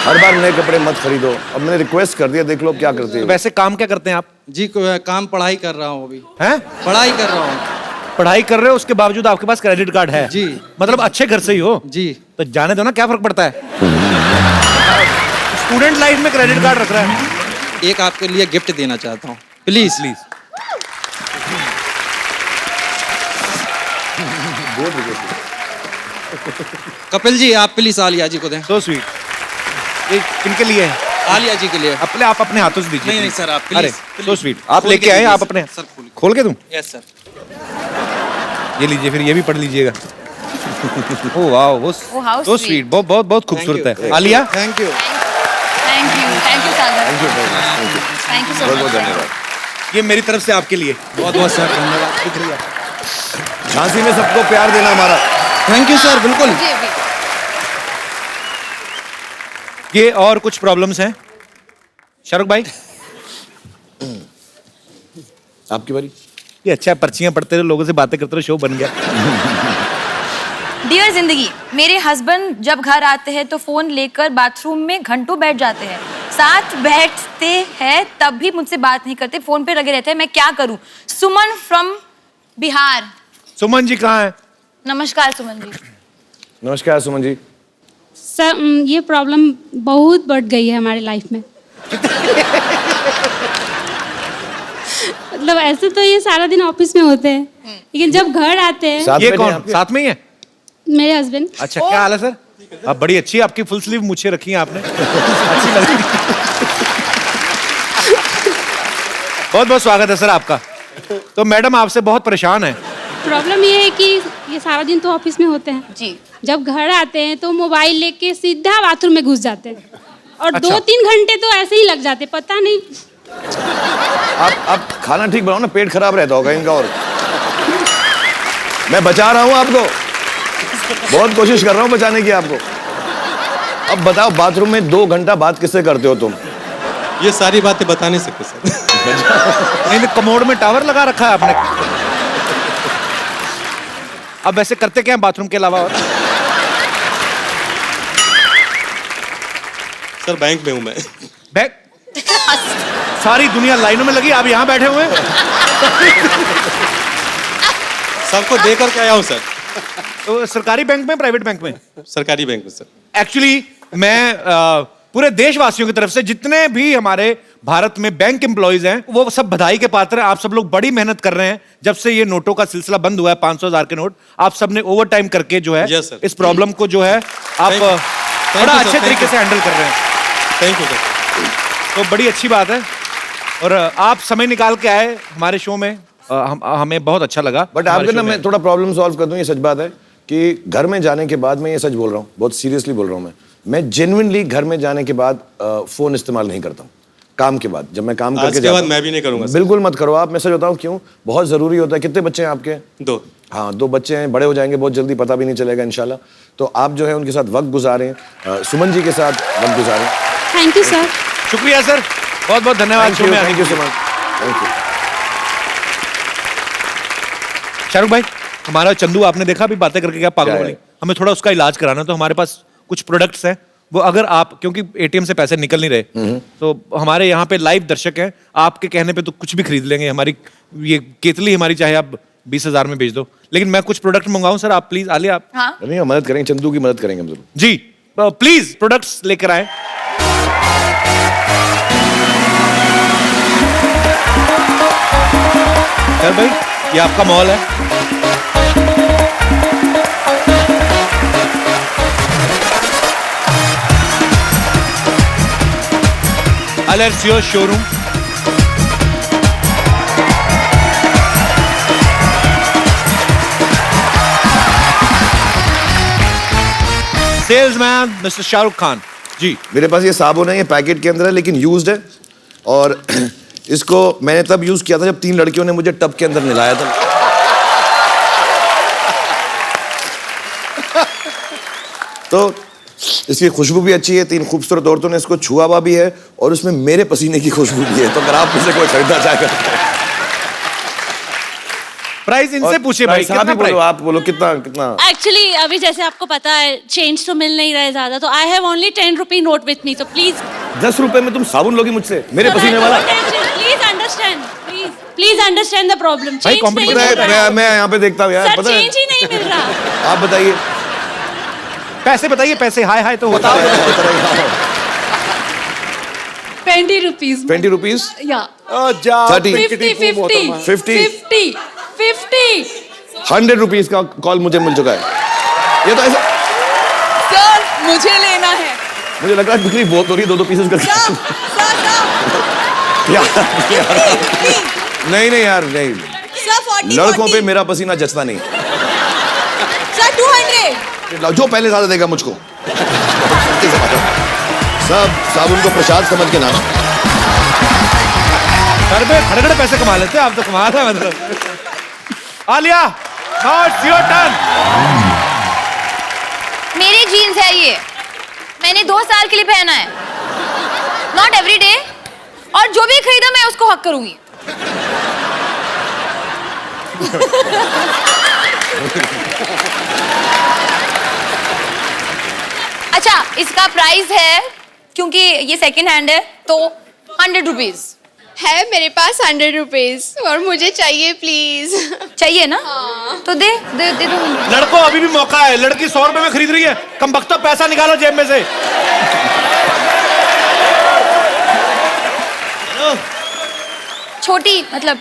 हर बार नए कपड़े मत खरीदो। अब मैंने रिक्वेस्ट कर दिया, देख लो क्या करते हो। वैसे काम क्या करते हैं आप? जी काम पढ़ाई कर रहा हूँ अभी। हैं? पढ़ाई कर रहा हूँ। पढ़ाई कर रहे हो, उसके बावजूद आपके पास क्रेडिट कार्ड है? जी। मतलब अच्छे घर से ही हो? जी। तो जाने दो ना, क्या फर्क पड़ता है, स्टूडेंट लाइफ में क्रेडिट कार्ड रख रहा है। एक आपके लिए गिफ्ट देना चाहता हूँ, प्लीज प्लीज। कपिल जी आप प्लीज आलिया जी को दें। So sweet. ये किनके लिए है? आलिया जी के लिए। अपने आप अपने हाथों से दीजिए। नहीं नहीं please। सर आप प्लीज। अरे सो स्वीट, आप लेके आए, आप अपने सर खोल के दूं? Yes sir. ये लीजिए, फिर ये भी पढ़ लीजिएगा। ओह वाह, वो Oh, how so sweet। Sweet, बहुत बहुत बहुत खूबसूरत है। Alia, thank you. Thank you Sagar. Thank you so बहुत बहुत मच। धन्यवाद। ये मेरी तरफ से आपके लिए। बहुत बहुत सर धन्यवाद, शुक्रिया। झांसी में सबको प्यार देना हमारा। थैंक यू सर, बिल्कुल। जी अभी। ये और कुछ प्रॉब्लम्स हैं शाहरुख भाई? आपकी बारी। ये अच्छा है, पर्चियां पढ़ते रहो, लोगों से बातें करते रहो, शो बन गया। डियर जिंदगी, मेरे हस्बैंड जब घर आते हैं तो फोन लेकर बाथरूम में घंटों बैठ जाते हैं, साथ बैठते हैं तब भी मुझसे बात नहीं करते, फोन पे लगे रहते हैं, मैं क्या करूं? सुमन फ्रॉम बिहार। सुमन जी कहाँ है? नमस्कार सुमन जी। नमस्कार सुमन जी। सर ये प्रॉब्लम बहुत बढ़ गई है हमारी लाइफ में। मतलब ऐसे तो ये सारा दिन ऑफिस में होते हैं, लेकिन जब घर आते हैं। साथ ये में कौन आपके? साथ में ही है? मेरे हस्बैंड। अच्छा, क्या हाल है सर? आप बड़ी अच्छी है, आपकी फुल स्लीव मूछें रखी हैं आपने, अच्छी लग रही है। बहुत बहुत स्वागत है सर आपका। तो मैडम आपसे बहुत परेशान है। प्रॉब्लम ये है कि ये सारा दिन तो ऑफिस में होते हैं जी। जब घर आते हैं तो मोबाइल लेके सीधा बाथरूम में घुस जाते हैं और अच्छा। 2-3 घंटे तो ऐसे ही लग जाते, पता नहीं। आप खाना ठीक बनाओ ना, पेट खराब रहता होगा इनका। और मैं बचा रहा हूँ आपको, बहुत कोशिश कर रहा हूँ बचाने की आपको। अब बताओ, बाथरूम में 2 घंटा बात किससे करते हो तुम? ये सारी बातें बता नहीं सकते सर। नहीं तो कमोड में टावर लगा रखा है आपने। अब वैसे करते क्या है बाथरूम के अलावा? और सर बैंक में हूँ मैं। बैग, सारी दुनिया लाइनों में लगी, आप यहाँ बैठे हुए हैं। सबको देकर के आया हूँ सर। तो सरकारी बैंक में, प्राइवेट बैंक में? सरकारी बैंक में सर। एक्चुअली मैं पूरे देशवासियों की तरफ से जितने भी हमारे भारत में बैंक एम्प्लॉइज हैं वो सब बधाई के पात्र हैं। आप सब लोग बड़ी मेहनत कर रहे हैं जब से ये नोटों का सिलसिला बंद हुआ है, 500,000 के नोट। आप सब ने ओवर टाइम करके जो है Yes, sir. इस प्रॉब्लम को जो है आप बड़ा अच्छे तरीके से हैंडल कर रहे हैं। Thank you sir. तो बड़ी अच्छी बात है और आप समय निकाल के आए हमारे शो में, हमें बहुत अच्छा लगा। बट आपके ना मैं थोड़ा प्रॉब्लम सॉल्व कर दूं। ये सच बात है कि घर में जाने के बाद, मैं ये सच बोल रहा हूँ, बहुत सीरियसली बोल रहा हूँ, मैं जेन्युइनली घर में जाने के बाद फोन इस्तेमाल नहीं करता हूँ। काम के बाद, जब मैं काम करके जाता हूं, मैं भी नहीं करूंगा। बिल्कुल मत करो आप। मैं सच बताऊं क्यों, बहुत जरूरी होता है। कितने बच्चे हैं आपके? 2। हाँ, 2 बच्चे हैं, बड़े हो जाएंगे बहुत जल्दी, पता भी नहीं चलेगा इंशाल्लाह। तो आप जो है उनके साथ वक्त गुजारें, सुमन जी के साथ वक्त गुजारें। Thank you sir. शुक्रिया सर, बहुत बहुत धन्यवाद। शो में आने थैंक के यू लिए। So much. Thank you. Shahrukh भाई, हमारा चंदू आपने देखा अभी बातें करके क्या पागल वाली, हमें थोड़ा उसका इलाज कराना, तो हमारे पास कुछ प्रोडक्ट्स हैं वो अगर आप, क्योंकि एटीएम से पैसे निकल नहीं रहे, तो हमारे यहाँ पे लाइव दर्शक हैं, आपके कहने पे तो कुछ भी खरीद लेंगे। हमारी ये केतली हमारी चाहे आप 20,000 में बेच दो, लेकिन मैं कुछ प्रोडक्ट मंगाऊं सर, आप प्लीज आलिया आप। हाँ नहीं, हम मदद करेंगे, चंदू की मदद करेंगे हम जरूर। जी प्लीज प्रोडक्ट्स लेकर आए। सर भाई ये आपका मॉल है। Alessio showroom. Salesman mister Shahrukh Khan ji. मेरे पास ये साबुन है, ये पैकेट के अंदर है लेकिन यूज्ड है, और इसको मैंने तब यूज किया था जब 3 लड़कियों ने मुझे टब के अंदर नहलाया था। तो इसकी खुशबू भी अच्छी है, 3 खूबसूरत औरतों ने इसको छुआ हुआ भी है, और उसमें मेरे पसीने की खुशबू भी है। तो अगर आप में से कोई खरीदना चाहे, प्राइस इनसे पूछे भाई, आप ही बोलो, आप बोलो कितना कितना। एक्चुअली अभी जैसे आपको पता है चेंज तो मिल नहीं रहा है ज्यादा, तो I have only 10 rupee note with me, तो प्लीज 10 रुपए में तुम साबुन लोगी मुझसे, मेरे पसीने वाला? Please understand, please understand the problem. भाई, competition मैं यहाँ पे देखता हूँ यार, सर पता है चेंज ही नहीं मिल रहा। आप बताइए। पैसे बताइए, पैसे हाय हाय तो होता है। 20 रुपीज 20 रुपीज या 30 50 100 रुपीज का कॉल मुझे मिल चुका है। ये तो ऐसा, सर मुझे लेना है। मुझे लग रहा है बिक्री बहुत हो रही है, 2-2 पीसेस करके। नहीं यार, नहीं, लड़कों पे मेरा पसीना जचता नहीं। सर 200। जो पहले ज्यादा देगा मुझको। सब साबुन को प्रसाद समझ के ना। सर पे खड़े पैसे कमा लेते हैं आप, तो कमा था मतलब। Alia, now it's your turn। मेरी जीन्स है ये, मैंने 2 साल के लिए पहना है, नॉट एवरी डे, और जो भी खरीदा मैं उसको हक करूंगी। अच्छा, इसका प्राइस है, क्योंकि ये सेकंड हैंड है, तो 100 रुपीज है मेरे पास 100 रुपीज, और मुझे चाहिए प्लीज। चाहिए ना? तो दे दो। लड़कों अभी भी मौका है, लड़की 100 रुपए में खरीद रही है, कम वक्त पैसा निकालो जेब में से। छोटी मतलब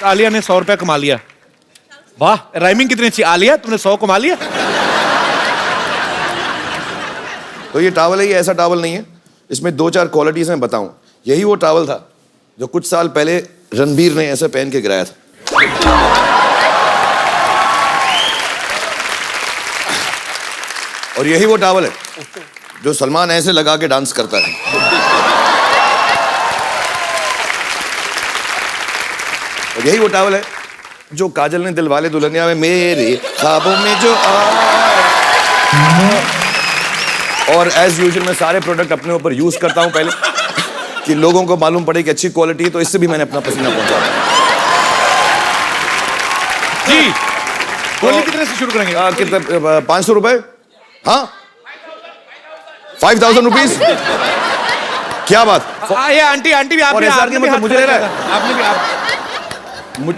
आलिया ने 100 रुपया कमा लिया। वाह, राइमिंग कितनी अच्छी। आलिया तुमने 100 कमा लिया। तो ये टॉवल है, ये ऐसा टॉवल नहीं है, इसमें 2-4 क्वालिटीज मैं बताऊं। यही वो टॉवल था जो कुछ साल पहले रणबीर ने ऐसे पहन के गिराया था। और यही वो टॉवल है जो सलमान ऐसे लगा के डांस करता है। और यही वो टॉवल है जो काजल ने दिलवाले दुल्हनिया में मेरे ख्वाबों में जो और एज यूजुअल मैं सारे प्रोडक्ट अपने ऊपर यूज करता हूं पहले कि लोगों को मालूम पड़े कि अच्छी क्वालिटी है, तो इससे भी मैंने अपना पसीना पहुंचा जी। बोलिए कितने से शुरू करेंगे? कितने? 500 रुपए। हाँ, 5000 रुपीज। क्या बात? ये आंटी भी आप और भी, SR आपने के भी मतलब हाथ मुझे खड़ा ले रहा किया है? था। आपने भी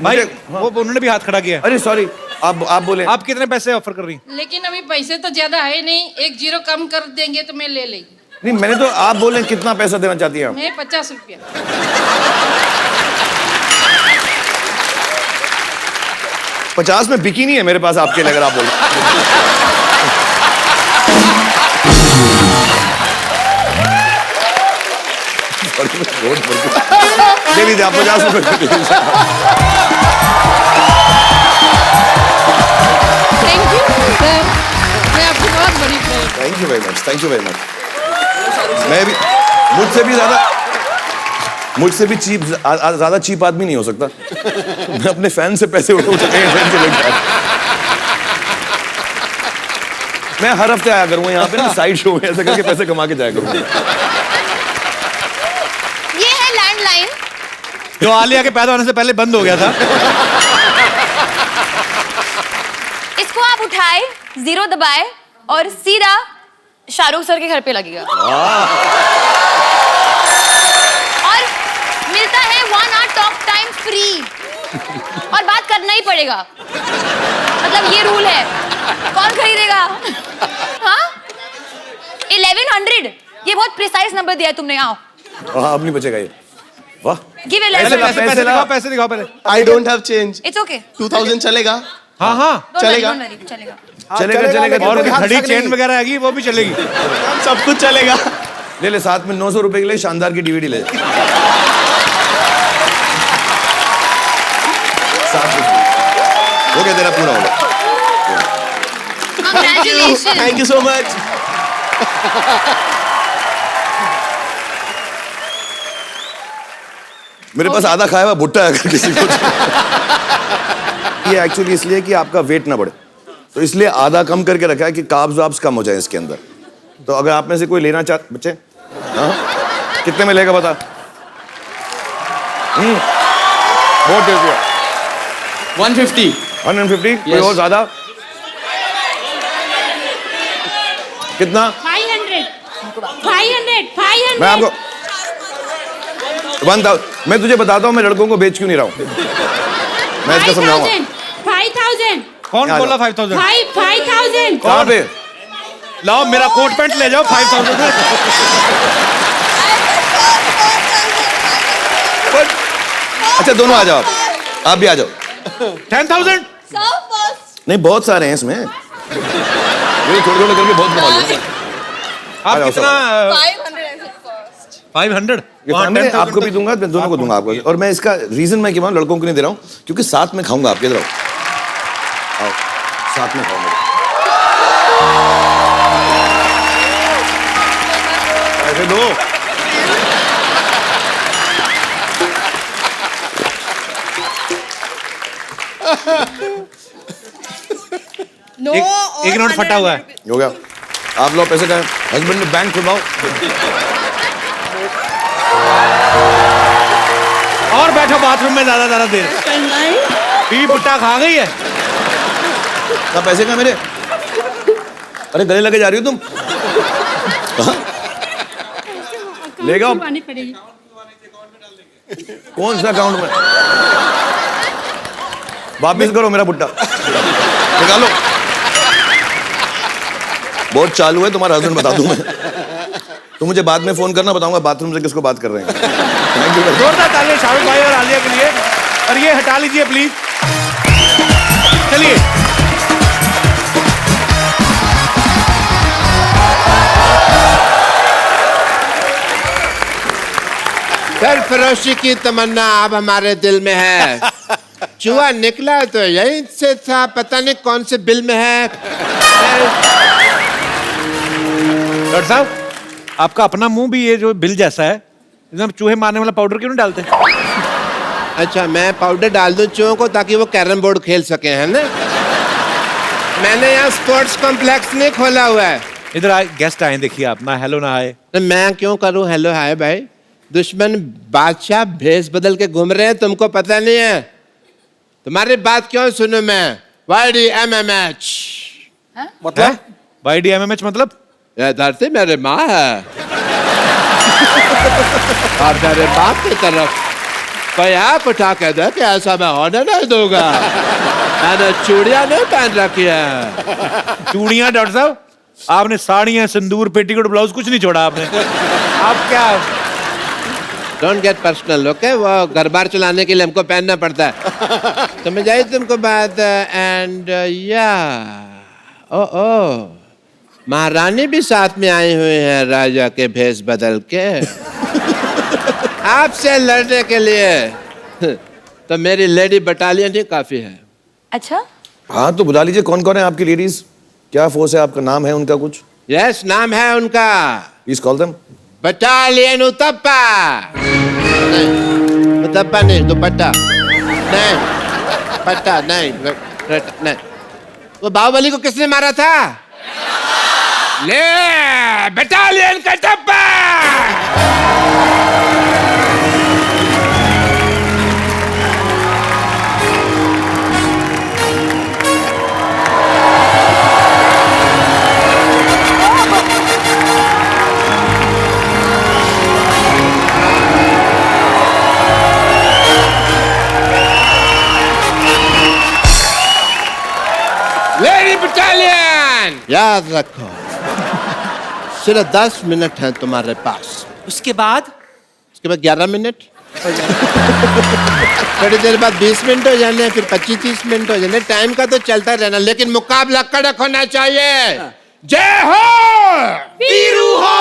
भाई, वो उन्होंने भी हाथ खड़ा किया। अरे सॉरी, आप बोले। आप कितने पैसे ऑफर कर रही हैं? लेकिन अभी पैसे तो ज्यादा है नहीं, 1 0 कम कर देंगे तो मैं ले लेंगी। नहीं, मैंने तो, आप बोले कितना पैसा देना चाहती हैं आप? मैं 50 रुपया। 50 में बिकी नहीं है मेरे पास आपके लिए, अगर आप बोले। दे भी दे आप 50 रुपए। थैंक यू सर, मैं आपकी बहुत बड़ी fan. Thank you very much, thank you very much. मैं भी, मुझसे भी चीप, ज्यादा चीप आदमी नहीं हो सकता। मैं अपने फैन से पैसे उठा फैन से लेकर मैं हर हफ्ते आया करूंगा यहाँ पे ना, साइड शो में ऐसे करके पैसे कमा के जाया करूंगा। ये है लैंडलाइन, जो आलिया के पैदा होने से पहले बंद हो गया था। आप उठाए, 0 दबाए और सीधा शाहरुख सर के घर पे लगेगा और मिलता है 1 hour टॉक टाइम फ्री और बात करना ही पड़ेगा, मतलब ये रूल है। कौन खरीदेगा? हाँ 1100, ये बहुत प्रिसाइज नंबर दिया है तुमने। आओ हाँ, अब नहीं बचेगा ये। वाह, गिव पैसे दिखाओ पहले। I don't have change. It's okay 2000 चलेगा? हाँ हाँ चलेगा। चलेगा। और घड़ी चेन वगैरह आएगी वो भी चलेगी, सब कुछ चलेगा। ले साथ में 900 रुपए के लिए शानदार की डीवीडी ले। साथ में हो गया, तेरा पूरा होगा। Congratulations. Thank you so much. मेरे पास आधा खाया हुआ भुट्टा है, अगर किसी को ये एक्चुअली इसलिए कि आपका वेट ना बढ़े, तो इसलिए आधा कम करके रखा है कि कार्ब्स वाब्स कम हो जाए इसके अंदर। तो अगर आप में से कोई लेना चाहते बच्चे, हाँ कितने में लेगा बता? बहुत टेस्टी है। 150। 150। कोई और ज्यादा? कितना? 500 मैं आपको 1000। मैं तुझे बताता हूँ मैं लड़कों को बेच क्यों नहीं रहा हूँ, मैं इसका समझाऊंगा। 5000 कौन बोला 5000? 5000 कहाँ पे? लाओ मेरा कोट पैंट ले जाओ 5000 में। अच्छा दोनों आ जाओ, आप भी आ जाओ। 10,000। नहीं बहुत सारे हैं इसमें, थोड़े थोड़े करके बहुत बना लूंगा। आप जाओ, कितना? 500। ये फैमिली आपको भी दूंगा, दोनों को दूंगा आपको। और मैं इसका रीजन मैं क्यों लड़कों को नहीं दे रहा हूँ, क्योंकि साथ में खाऊंगा। आप इधर आओ, साथ में खाऊंगा। ऐसे दो। एक नोट फटा हुआ है। हो गया। आप लोग पैसे का हस्बैंड ने बैंक खुलवाओ। और बैठो बाथरूम में ज्यादा देर। बीवी पुट्टा खा गई है। ना पैसे का मेरे? अरे गले लगे जा रही हो तुम? ले जाओ। कौन सा अकाउंट में? वापिस करो मेरा पुट्टा, निकालो। बहुत चालू है तुम्हारा हस्बैंड, बता दूं मैं। तुम मुझे बाद में फोन करना, बताऊंगा बाथरूम से किसको बात कर रहे हैं। Thank you. जोरदार तालियां शाहरुख भाई और आलिया के लिए। और ये हटा लीजिए प्लीज। चलिए सरफरोशी की तमन्ना अब हमारे दिल में है। चूहा निकला तो यहीं से था, पता नहीं कौन से बिल में है। डॉक्टर साहब, आपका अपना मुंह भी ये जो बिल जैसा है, एकदम चूहे मारने वाला पाउडर क्यों नहीं डालते? अच्छा मैं पाउडर डाल दूं चूहों को ताकि वो कैरम बोर्ड खेल सके, है ना? मैंने यहाँ स्पोर्ट्स कॉम्प्लेक्स नहीं खोला हुआ है। इधर आए, गेस्ट आए, देखिए आप ना हेलो ना हाय। तो मैं क्यों करूं हेलो हाय भाई? दुश्मन बादशाह भेष बदल के घूम रहे हैं, तुमको पता नहीं है? तुम्हारी बात क्यों सुनूं मैं? YDMMH मतलब YDMMH मतलब? ये धरती मेरे माँ है और मेरे बाप की तरफ कोई आँख उठा के दे कि ऐसा मैं होने नहीं दूंगा। मैंने चूड़ियां नहीं पहन रखी है। चूड़ियां? डॉक्टर साहब आपने साड़ियां, सिंदूर, पेटीकोट, ब्लाउज कुछ नहीं छोड़ा आपने। आप क्या? Don't get personal, okay? वो घर बार चलाने के लिए हमको पहनना पड़ता है। समझ आई तुमको बात? एंड या ओ महारानी भी साथ में आई हुई है राजा के भेष बदल के आपसे लड़ने के लिए। तो मेरी लेडी बटालियन ही काफी है। अच्छा हाँ तो बुला लीजिए। कौन कौन है आपकी लेडीज? क्या फोर्स है आपका? नाम है उनका कुछ? यस नाम है उनका please call them. Battalion Uthappa. नहीं उतप्पा नहीं, दुपट्टा नहीं, पट्टा नहीं, नहीं। वो बाहुबली को किसने मारा था? ले बटालियन कटप्पा। इटालियन। याद रखो, सिर्फ 10 मिनट है तुम्हारे पास। उसके बाद 11 मिनट। थोड़ी देर बाद 20 मिनट हो जाने, फिर 25-30 मिनट हो जाने। टाइम का तो चलता रहना, लेकिन मुकाबला कड़क होना चाहिए। जय हो वीरू हो।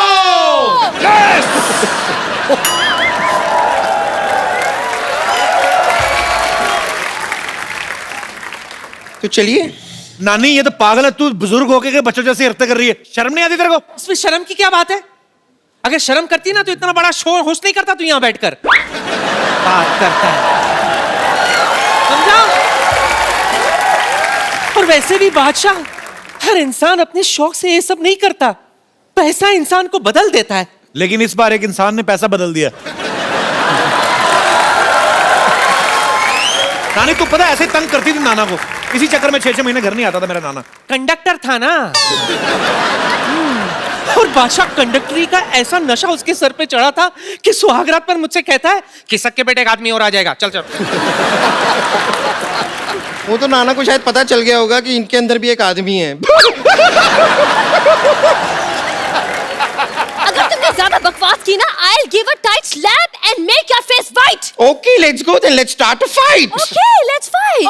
तो चलिए। नानी ये तो पागल है, तू बुजुर्ग होके के बच्चों जैसे हरकतें कर रही है, शर्म नहीं आती तेरे को? इसमें शर्म की क्या बात है? अगर शर्म करती ना तो इतना बड़ा शोर होस्ट नहीं करता तू यहाँ बैठकर बात करता है, समझा? और वैसे भी बादशाह, हर इंसान अपने शौक से ये सब नहीं करता, पैसा इंसान को बदल देता है। लेकिन इस बार एक इंसान ने पैसा बदल दिया। नानी तू पता है ऐसे तंग करती थी नाना को, इसी चक्कर में 6-6 महीने घर नहीं आता था मेरा नाना। कंडक्टर था ना। और बादशाह कंडक्टरी का ऐसा नशा उसके सर पे चढ़ा था कि सुहागरात पर मुझसे कहता है कि सक्के बेटे एक आदमी और आ जाएगा, चल चल। वो तो नाना को शायद पता चल गया होगा कि इनके अंदर भी एक आदमी है। अगर तुमने ज्यादा बकवास की ना, I'll give a tight slap and make your face white. Okay, let's go then. Let's start a fight. Okay, let's fight.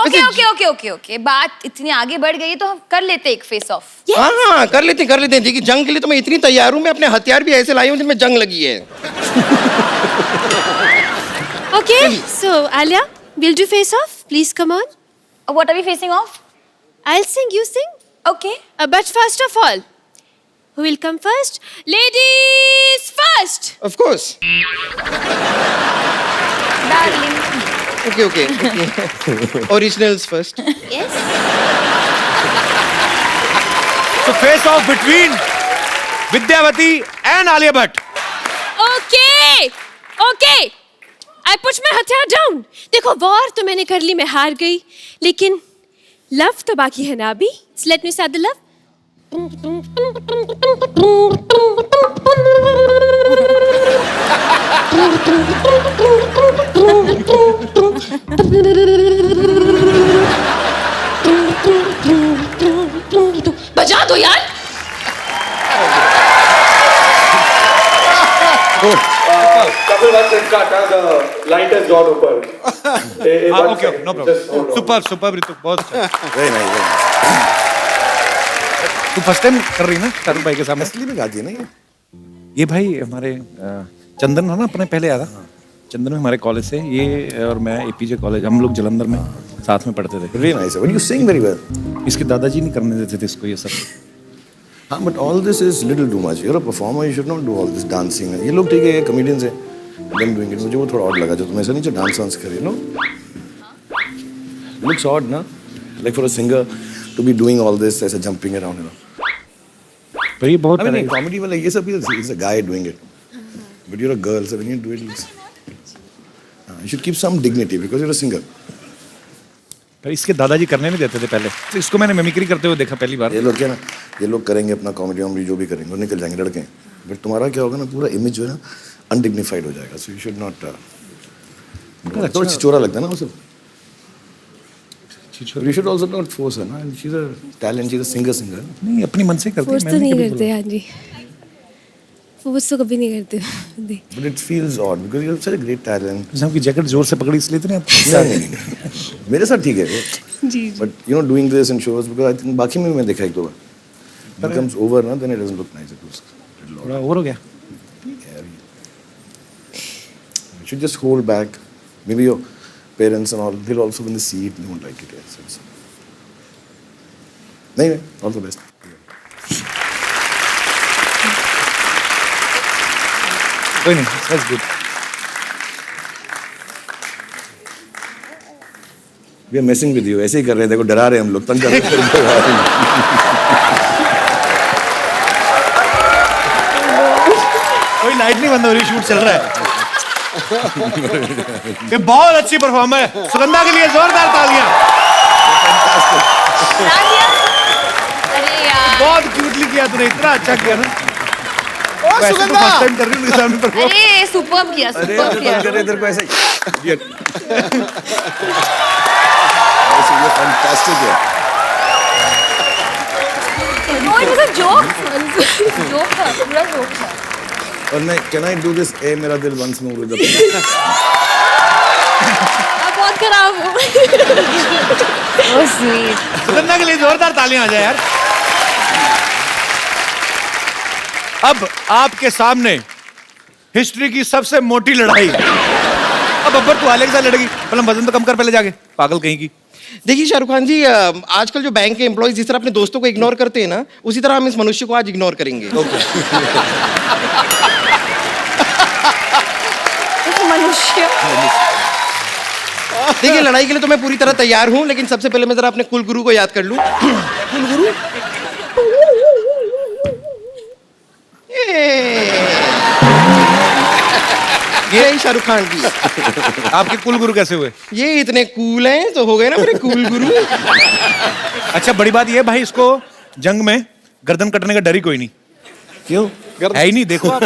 Okay, बात इतनी आगे बढ़ गई तो हम कर लेते एक फेस ऑफ। हाँ, कर लेते हैं। देखिए, जंग के लिए तो मैं इतनी तैयार हूँ, मैं अपने हथियार भी ऐसे लाई हूँ जिनमें जंग लगी है। Okay, so Alia, we'll do face off. Please come on. What are we facing off? I'll sing, you sing. Okay. But first of all, who will come first? Ladies first. Of course. Darling. Okay. Originals first. Yes. So face off between Vidyavati and Alia Bhatt. Okay. I put my हथियार down. देखो, war तो मैंने कर ली, मैं हार गई, लेकिन love तो बाकी है ना अभी. So let me start the love. बजा दो यार. Okay, no problem. Super Ritu, बहुत अच्छा। Very nice. तू फर्स्ट टाइम कर रही है ना शाहरुख भाई के सामने? असली में गाती है ना ये भाई हमारे चंदन है ना, अपने पहले आया था चंदन में हमारे कॉलेज से, ये और मैं एपीजे कॉलेज, हम लोग जलंधर में साथ में पढ़ते थे। Very nice. When you sing very well. इसके दादाजी नहीं करने देते थे इसको ये सब। हाँ, but all this is little too much. You're a performer, you should not do all this dancing. ये लोग ठीक है, ये comedians हैं, them doing it. मुझे वो थोड़ा odd लगा जो तुम ऐसा नहीं जो डांस वांस करे, no? Looks odd, ना? Like for a singer to be doing all this, ऐसे jumping around, you know. पर ये बहुत I mean, comedy वाला ये सब is a guy doing it, but you're a girl, so when you do it, you should keep some dignity because you're a singer. पर इसके दादाजी करने नहीं देते थे पहले, तो इसको मैंने मिमिक्री करते हुए देखा पहली बार। ये लोग क्या ना, ये लोग करेंगे अपना कॉमेडी वॉमेडी जो भी करेंगे, वो निकल जाएंगे लड़के, बट तुम्हारा क्या होगा ना, पूरा इमेज जो है ना अनडिग्निफाइड हो जाएगा, सो यू शुड नॉट। तो छिछोरा लगता है ना वो सब। You should also not force her, ना? She's a talent, she's a singer. नहीं, अपनी मन से करती है। फोर्स तो नहीं करते, हाँ जी, फोर्स तो कभी नहीं करते। But it feels odd because you have such a great talent. जब की जैकेट जोर से पकड़ी इसलिए तो नहीं, मेरे साथ ठीक है वो। जी। But you know, doing this in shows because I think बाकी में भी मैं देखा एक दो बार, becomes over ना, then it doesn't look nice. It was थोड़ा ओवर हो गया। You should just hold back. Maybe your parents and all, they'll also when they see it, they won't like it. Yes. Anyway, all the best. कोई नहीं, that's good. We are messing with you. ऐसे ही कर रहे हैं, देखो डरा रहे हैं हम लोग, तंग कर रहे हैं। कोई लाइट नहीं बंद हो रही, शूट चल रहा है। ये बहुत अच्छी परफॉर्मर है, सुगंधा के लिए जोरदार तालियां। अरे यार, बहुत क्यूटली किया तूने, इतना अच्छा किया ना। ओ सुगंधा, फर्स्ट टाइम कर रही हूँ उनके सामने परफॉर्म। अरे सुपर्ब किया, सुपर्ब किया। कर रहे तेरे को ऐसा ही। ये फैंटास्टिक है। जोक था, पूरा जोक था। और मैं कैन आई डू दिस ए मेरा दिल वंस मोर विद आप बहुत खराब हो। So sweet. सुगंधा के लिए जोरदार तालियां आ जाए यार। अब आपके सामने हिस्ट्री की सबसे मोटी लड़ाई। अब अब्बर तू आले के साथ लड़ेगी, मतलब वजन तो कम कर पहले जाके, पागल कहीं की। देखिए शाहरुख खान जी, आजकल जो बैंक के एम्प्लॉयज जिस तरह अपने दोस्तों को इग्नोर करते हैं ना, उसी तरह हम इस मनुष्य को आज इग्नोर करेंगे। मनुष्य। देखिए लड़ाई के लिए तो मैं पूरी तरह तैयार हूँ, लेकिन सबसे पहले मैं जरा अपने कुल गुरु को याद कर लूं। कुल गुरु ये है शाहरुख खान जी। आपके कुल गुरु कैसे हुए? ये इतने कूल हैं तो हो गए ना मेरे कूल गुरु। अच्छा बड़ी बात ये भाई, इसको जंग में गर्दन कटने का डर ही कोई नहीं। क्यों? है ही नहीं, देखो आप।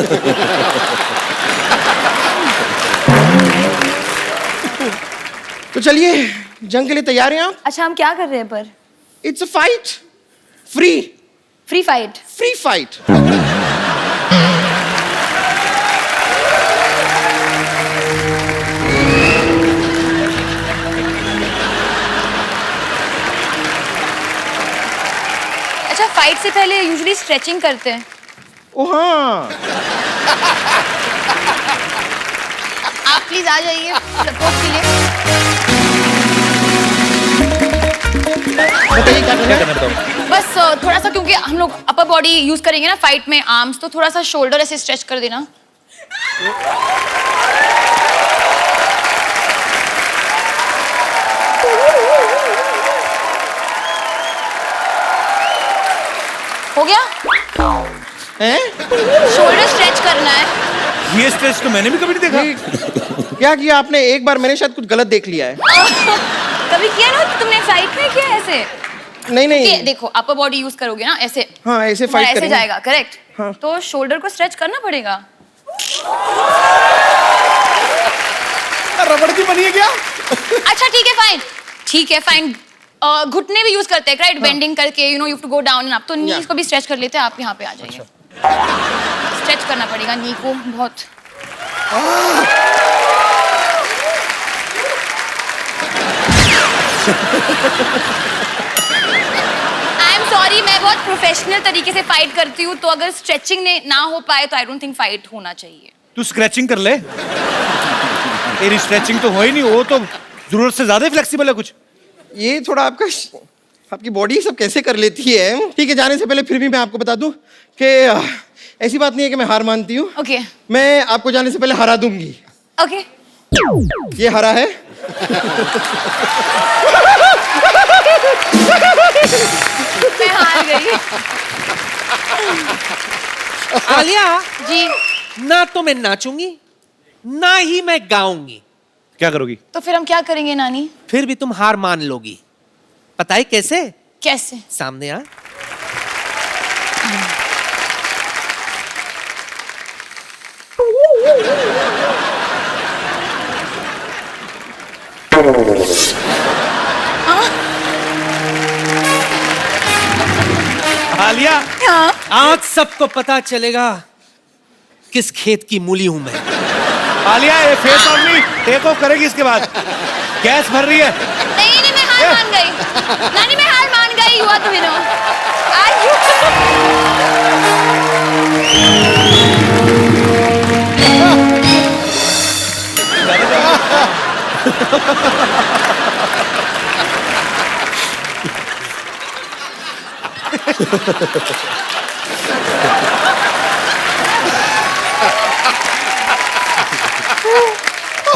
तो चलिए जंग के लिए तैयार हैं आप? अच्छा हम क्या कर रहे हैं पर? It's a fight, free free fight. Free fight. अच्छा फाइट से पहले यूजुअली स्ट्रेचिंग करते हैं। ओ हाँ, आप प्लीज आ जाइए सपोर्ट के लिए। बताइए क्या करना है? बस थोड़ा सा, क्योंकि हम लोग अपर बॉडी यूज करेंगे ना फाइट में, आर्म्स, तो थोड़ा सा शोल्डर ऐसे स्ट्रेच कर देना। हो गया? हैं? शोल्डर स्ट्रेच करना है। ये स्ट्रेच तो मैंने भी कभी नहीं देखा। क्या किया आपने? एक बार मैंने शायद कुछ गलत देख लिया है। कभी किया ना तुमने फाइट में किया ऐसे? नहीं नहीं, ये देखो अपर बॉडी यूज करोगे ना ऐसे। हाँ ऐसे तुम्हारा फाइट ऐसे करेंगे। जाएगा, करेक्ट? हाँ। तो शोल्डर को स्ट्रेच करना पड़ेगा। रबड़ की बनी है क्या? अच्छा ठीक है फाइन, ठीक है फाइन। घुटने भी यूज करते हैं राइट, बेंडिंग करके, you know you have to go down and up, तो नीज को भी स्ट्रेच कर लेते हैं। आप यहाँ पे आ जाइए, स्ट्रेच करना पड़ेगा नी को बहुत। आई एम सॉरी, मैं बहुत प्रोफेशनल तरीके से फाइट करती हूँ, तो अगर स्ट्रेचिंग ने ना हो पाए तो आई डोंट थिंक फाइट होना चाहिए। तू स्क्रैचिंग कर ले। तेरी स्ट्रेचिंग तो हो ही नहीं, वो तो जरूरत से ज्यादा फ्लेक्सिबल है कुछ। ये थोड़ा आपकी बॉडी सब कैसे कर लेती है। ठीक है, जाने से पहले फिर भी मैं आपको बता दूं कि ऐसी बात नहीं है कि मैं हार मानती हूँ। ओके मैं आपको जाने से पहले हरा दूंगी। ओके। ये हरा है। मैं हार गई। आलिया जी। ना तो मैं नाचूंगी ना ही मैं गाऊंगी। क्या करोगी? तो फिर हम क्या करेंगे नानी? फिर भी तुम हार मान लोगी। पता है कैसे? कैसे? सामने आ। आलिया, हाँ। आज सबको पता चलेगा किस खेत की मूली हूं मैं। आलिया ये face on me take off करेगी इसके बाद। गैस भर रही है। नहीं नहीं, मैं हार मान गई नानी, मैं हार मान गई। हुआ तो विनो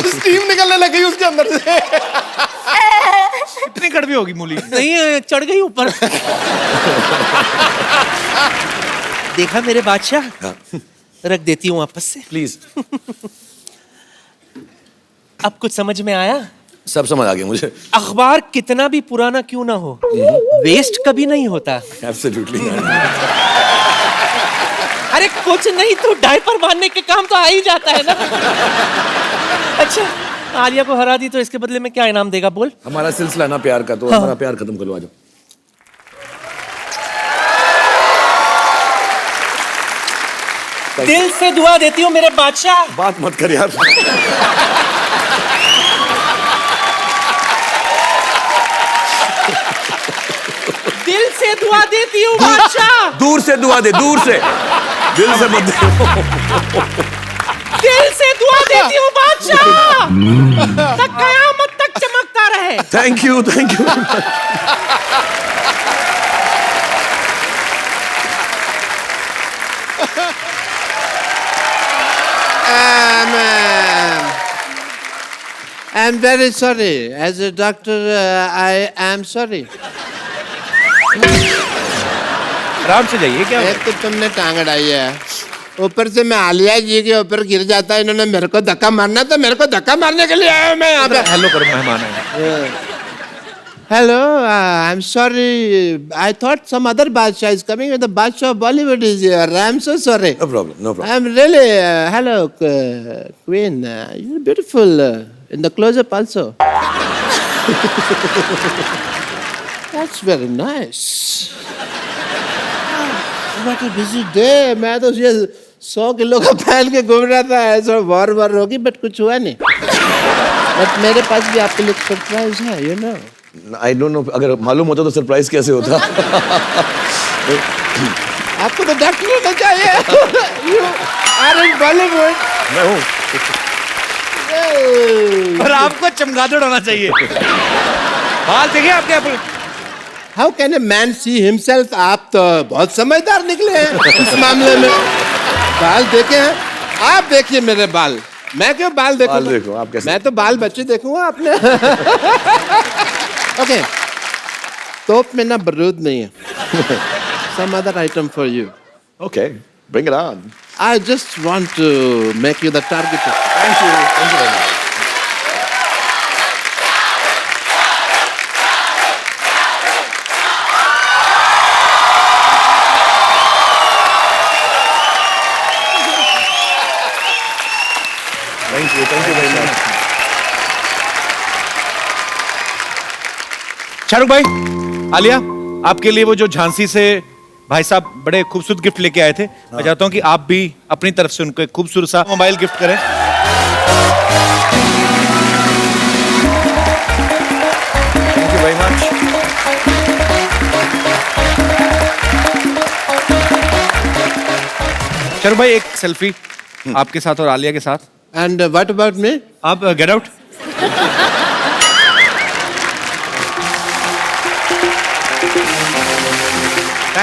स्टीम निकलने लगी उसके अंदर से। इतनी कड़वी होगी मूली? नहीं, चढ़ गई ऊपर। देखा मेरे बादशाह? रख देती हूँ वापस से प्लीज। अब कुछ समझ में आया? सब समझ आ गया मुझे। अखबार कितना भी पुराना क्यों ना हो, वेस्ट कभी नहीं होता। एब्सोल्युटली। अरे कुछ नहीं तो डायपर बांधने के काम तो आ ही जाता है ना। अच्छा, आलिया को हरा दी तो इसके बदले में क्या इनाम देगा बोल? हमारा सिलसिला ना प्यार का, तो हमारा प्यार खत्म करो। आ जाओ। दिल से दुआ देती हूँ मेरे बादशाह। बात मत कर यार। दिल से दुआ देती हूँ बादशाह। दूर से दुआ दे, दूर से, दिल से मत दे। दिल से दुआ देती हूँ बादशाह, तक कयामत तक चमकता रहे। Thank you, thank you. I'm very sorry. As a doctor, I am sorry. आराम से जाइए। क्या एक तो तुमने टांग अड़ाई है, ऊपर से मैं आलिया जी के ऊपर गिर जाता है, इन्होंने मेरे को धक्का मारना, तो मेरे को धक्का मारने के लिए आया हूं मैं यहाँ पे। हेलो करो, मेहमान है। Hello, I'm sorry. I thought some other Badshah is coming, but the Badshah of Bollywood is here. I'm so sorry. No problem, no problem. I'm really, hello, Queen. You're beautiful in the close-up also. That's very nice. What a busy day. मैं तो ये 100 kilo का पहन के घूम रहा था, ऐसा वार होगी, बट कुछ हुआ नहीं। बट मेरे पास भी आपके लिए सरप्राइज है, you know. I don't know, अगर मालूम होता तो सरप्राइज कैसे होता? आपको तो डॉक्टर होना चाहिए। You are in Bollywood. मैं हूँ। और आपको चमगादड़ होना चाहिए। बाल देखिए आपके। How can a man see himself? आप तो बहुत समझदार निकले हैं इस मामले में। बाल देखे हैं? आप देखिए मेरे बाल। मैं क्यों बाल देखूं? बाल देखो, आप कैसे? मैं तो बाल बच्चे देखूंगा अपने। ओके, तोप में ना बारूद नहीं है। Some other item for you. Okay, bring it on. I just want to make you the target. Thank you very much. Thank you very much. Shahrukh भाई, आलिया, आपके लिए वो जो झांसी से भाई साहब बड़े खूबसूरत गिफ्ट लेके आए थे, मैं चाहता हूं कि आप भी अपनी तरफ से उनको एक खूबसूरत सा मोबाइल गिफ्ट करें। Thank you very much. Shahrukh भाई, एक सेल्फी आपके साथ और आलिया के साथ। And what about me? आप गेट आउट।